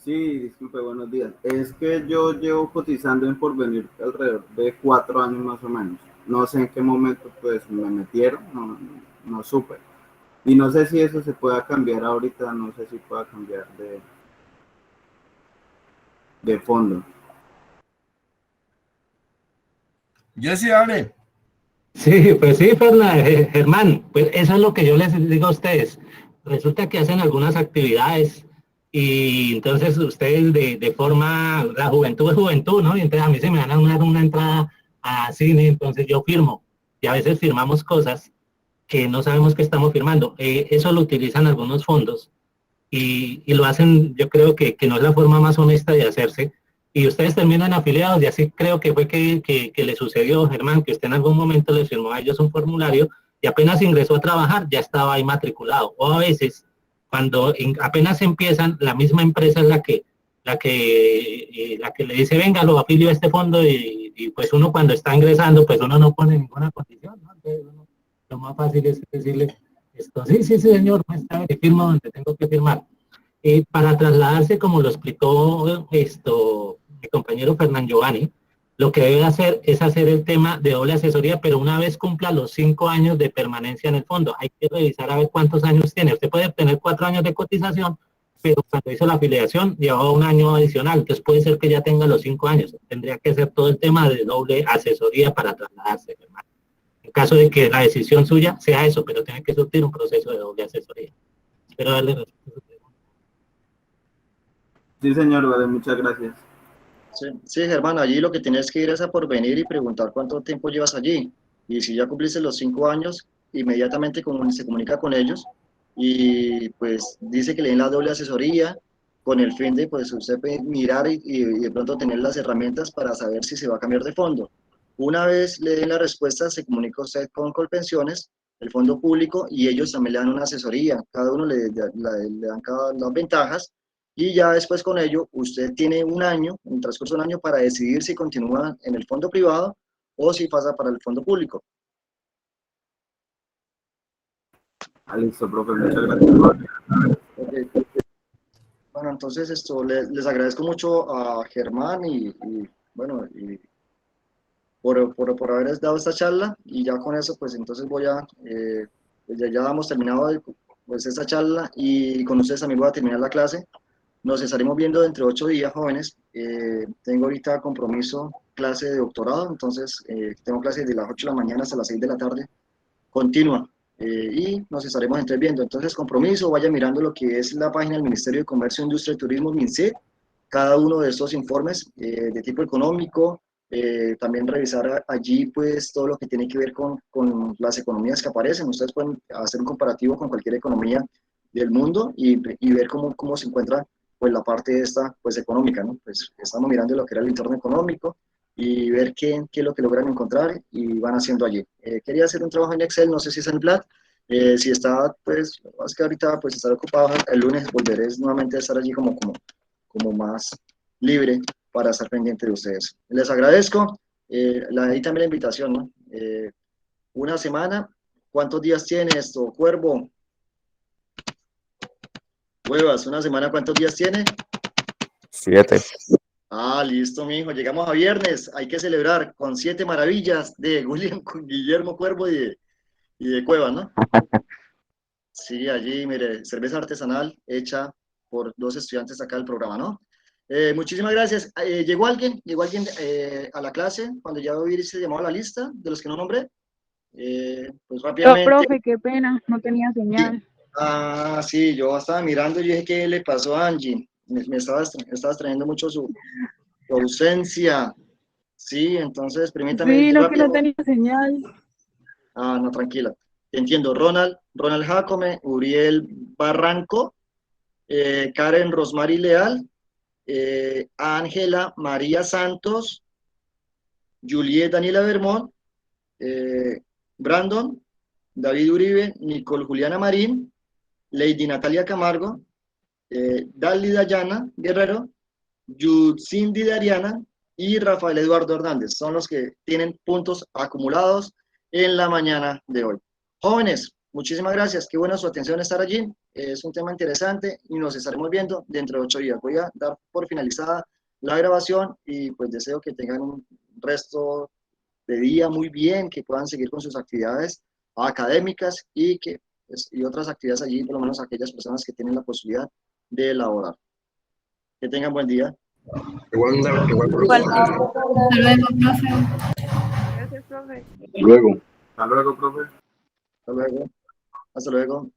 Speaker 6: Sí, disculpe, buenos días. Es que yo llevo cotizando en Porvenir alrededor de 4 años más o menos. No sé en qué momento pues me metieron, no supe. Y no sé si eso se pueda cambiar ahorita, no sé si pueda cambiar de fondo.
Speaker 3: Jessy, hable.
Speaker 5: Sí, pues sí, Germán, pues eso es lo que yo les digo a ustedes. Resulta que hacen algunas actividades y entonces ustedes de forma, la juventud es juventud, ¿no? Y entonces a mí se me van a dar una entrada a cine, entonces yo firmo. Y a veces firmamos cosas que no sabemos que estamos firmando. Eso lo utilizan algunos fondos y lo hacen, yo creo que no es la forma más honesta de hacerse. Y ustedes terminan afiliados y así creo que fue que le sucedió, Germán, que usted en algún momento les firmó a ellos un formulario y apenas ingresó a trabajar ya estaba ahí matriculado. O a veces, cuando apenas empiezan, la misma empresa es la que le dice, venga, lo afilio a este fondo y pues uno cuando está ingresando, pues uno no pone ninguna condición, ¿no? Entonces, lo más fácil es decirle, sí, señor, pues, firmo donde tengo que firmar. Para trasladarse, como lo explicó mi compañero Fernán Giovanni, lo que debe hacer es hacer el tema de doble asesoría, pero una vez cumpla los 5 años de permanencia en el fondo. Hay que revisar a ver cuántos años tiene. Usted puede tener 4 años de cotización, pero cuando hizo la afiliación llevaba un año adicional, entonces puede ser que ya tenga los 5 años. Tendría que hacer todo el tema de doble asesoría para trasladarse, hermano. En caso de que la decisión suya sea eso, pero tiene que surtir un proceso de doble asesoría. Espero darle respuesta.
Speaker 6: Sí, señor, vale, muchas gracias.
Speaker 1: Sí, Germán, allí lo que tienes que ir es a Porvenir y preguntar cuánto tiempo llevas allí. Y si ya cumpliste los 5 años, inmediatamente se comunica con ellos y pues dice que le den la doble asesoría con el fin de pues usted mirar y de pronto tener las herramientas para saber si se va a cambiar de fondo. Una vez le den la respuesta, se comunica usted con Colpensiones, el fondo público, y ellos también le dan una asesoría. Cada uno le dan las ventajas y ya después con ello usted tiene un año, en el transcurso de un año, para decidir si continúa en el fondo privado o si pasa para el fondo público.
Speaker 6: Listo, profe, muchas gracias.
Speaker 1: Okay. Bueno, entonces les agradezco mucho a Germán y por haber dado esta charla, y ya con eso pues entonces pues ya hemos terminado pues esta charla y con ustedes también voy a terminar la clase. Nos estaremos viendo dentro de 8 días, jóvenes. Tengo ahorita compromiso, clase de doctorado, entonces tengo clases de las 8 de la mañana hasta las 6 de la tarde, continua, y nos estaremos viendo. Entonces, compromiso, vaya mirando lo que es la página del Ministerio de Comercio, Industria y Turismo, MINCIT, cada uno de estos informes de tipo económico, también revisar allí pues todo lo que tiene que ver con las economías que aparecen. Ustedes pueden hacer un comparativo con cualquier economía del mundo y ver cómo se encuentra pues la parte esta pues económica, ¿no? Pues estamos mirando lo que era el entorno económico y ver qué es lo que logran encontrar y van haciendo allí. Quería hacer un trabajo en Excel, no sé si es en Plat, si está, pues, más que ahorita pues estaré ocupado, el lunes volveré nuevamente a estar allí como más libre para estar pendiente de ustedes. Les agradezco, ahí también la invitación, ¿no? Una semana, ¿cuántos días tiene esto, Cuervo? Cuevas, una semana, ¿cuántos días tiene?
Speaker 2: 7.
Speaker 1: Ah, listo, mijo. Llegamos a viernes. Hay que celebrar con 7 maravillas de Guillermo Cuervo y de Cuevas, ¿no? Sí, allí, mire, cerveza artesanal hecha por 2 estudiantes acá del programa, ¿no? Muchísimas gracias. ¿Llegó alguien? A la clase cuando ya hubiese llamado a la lista de los que no nombré? Pues rápidamente.
Speaker 7: Profe, qué pena, no tenía señal.
Speaker 1: Ah, sí, yo estaba mirando y dije, ¿qué le pasó a Angie? me estabas trayendo mucho su ausencia. Sí, entonces permítame
Speaker 4: Sí, no, que
Speaker 1: rápido.
Speaker 4: no tenía señal.
Speaker 1: Ah, no, tranquila. Entiendo. Ronald Jacome, Uriel Barranco, Karen Rosmary Leal, Ángela María Santos, Juliet Daniela Vermont, Brandon, David Uribe, Nicole Juliana Marín, Lady Natalia Camargo, Dali Dayana Guerrero, Cindy Dariana y Rafael Eduardo Hernández. Son los que tienen puntos acumulados en la mañana de hoy. Jóvenes, muchísimas gracias. Qué buena su atención estar allí. Es un tema interesante y nos estaremos viendo dentro de 8 días. Voy a dar por finalizada la grabación y pues deseo que tengan un resto de día muy bien, que puedan seguir con sus actividades académicas y que pues, y otras actividades allí, por lo menos aquellas personas que tienen la posibilidad de elaborar. Que tengan buen día.
Speaker 2: Igual,
Speaker 4: Igualmente.
Speaker 7: Gracias, profe.
Speaker 2: Luego.
Speaker 6: Hasta luego, profe.
Speaker 1: Hasta luego. Hasta luego.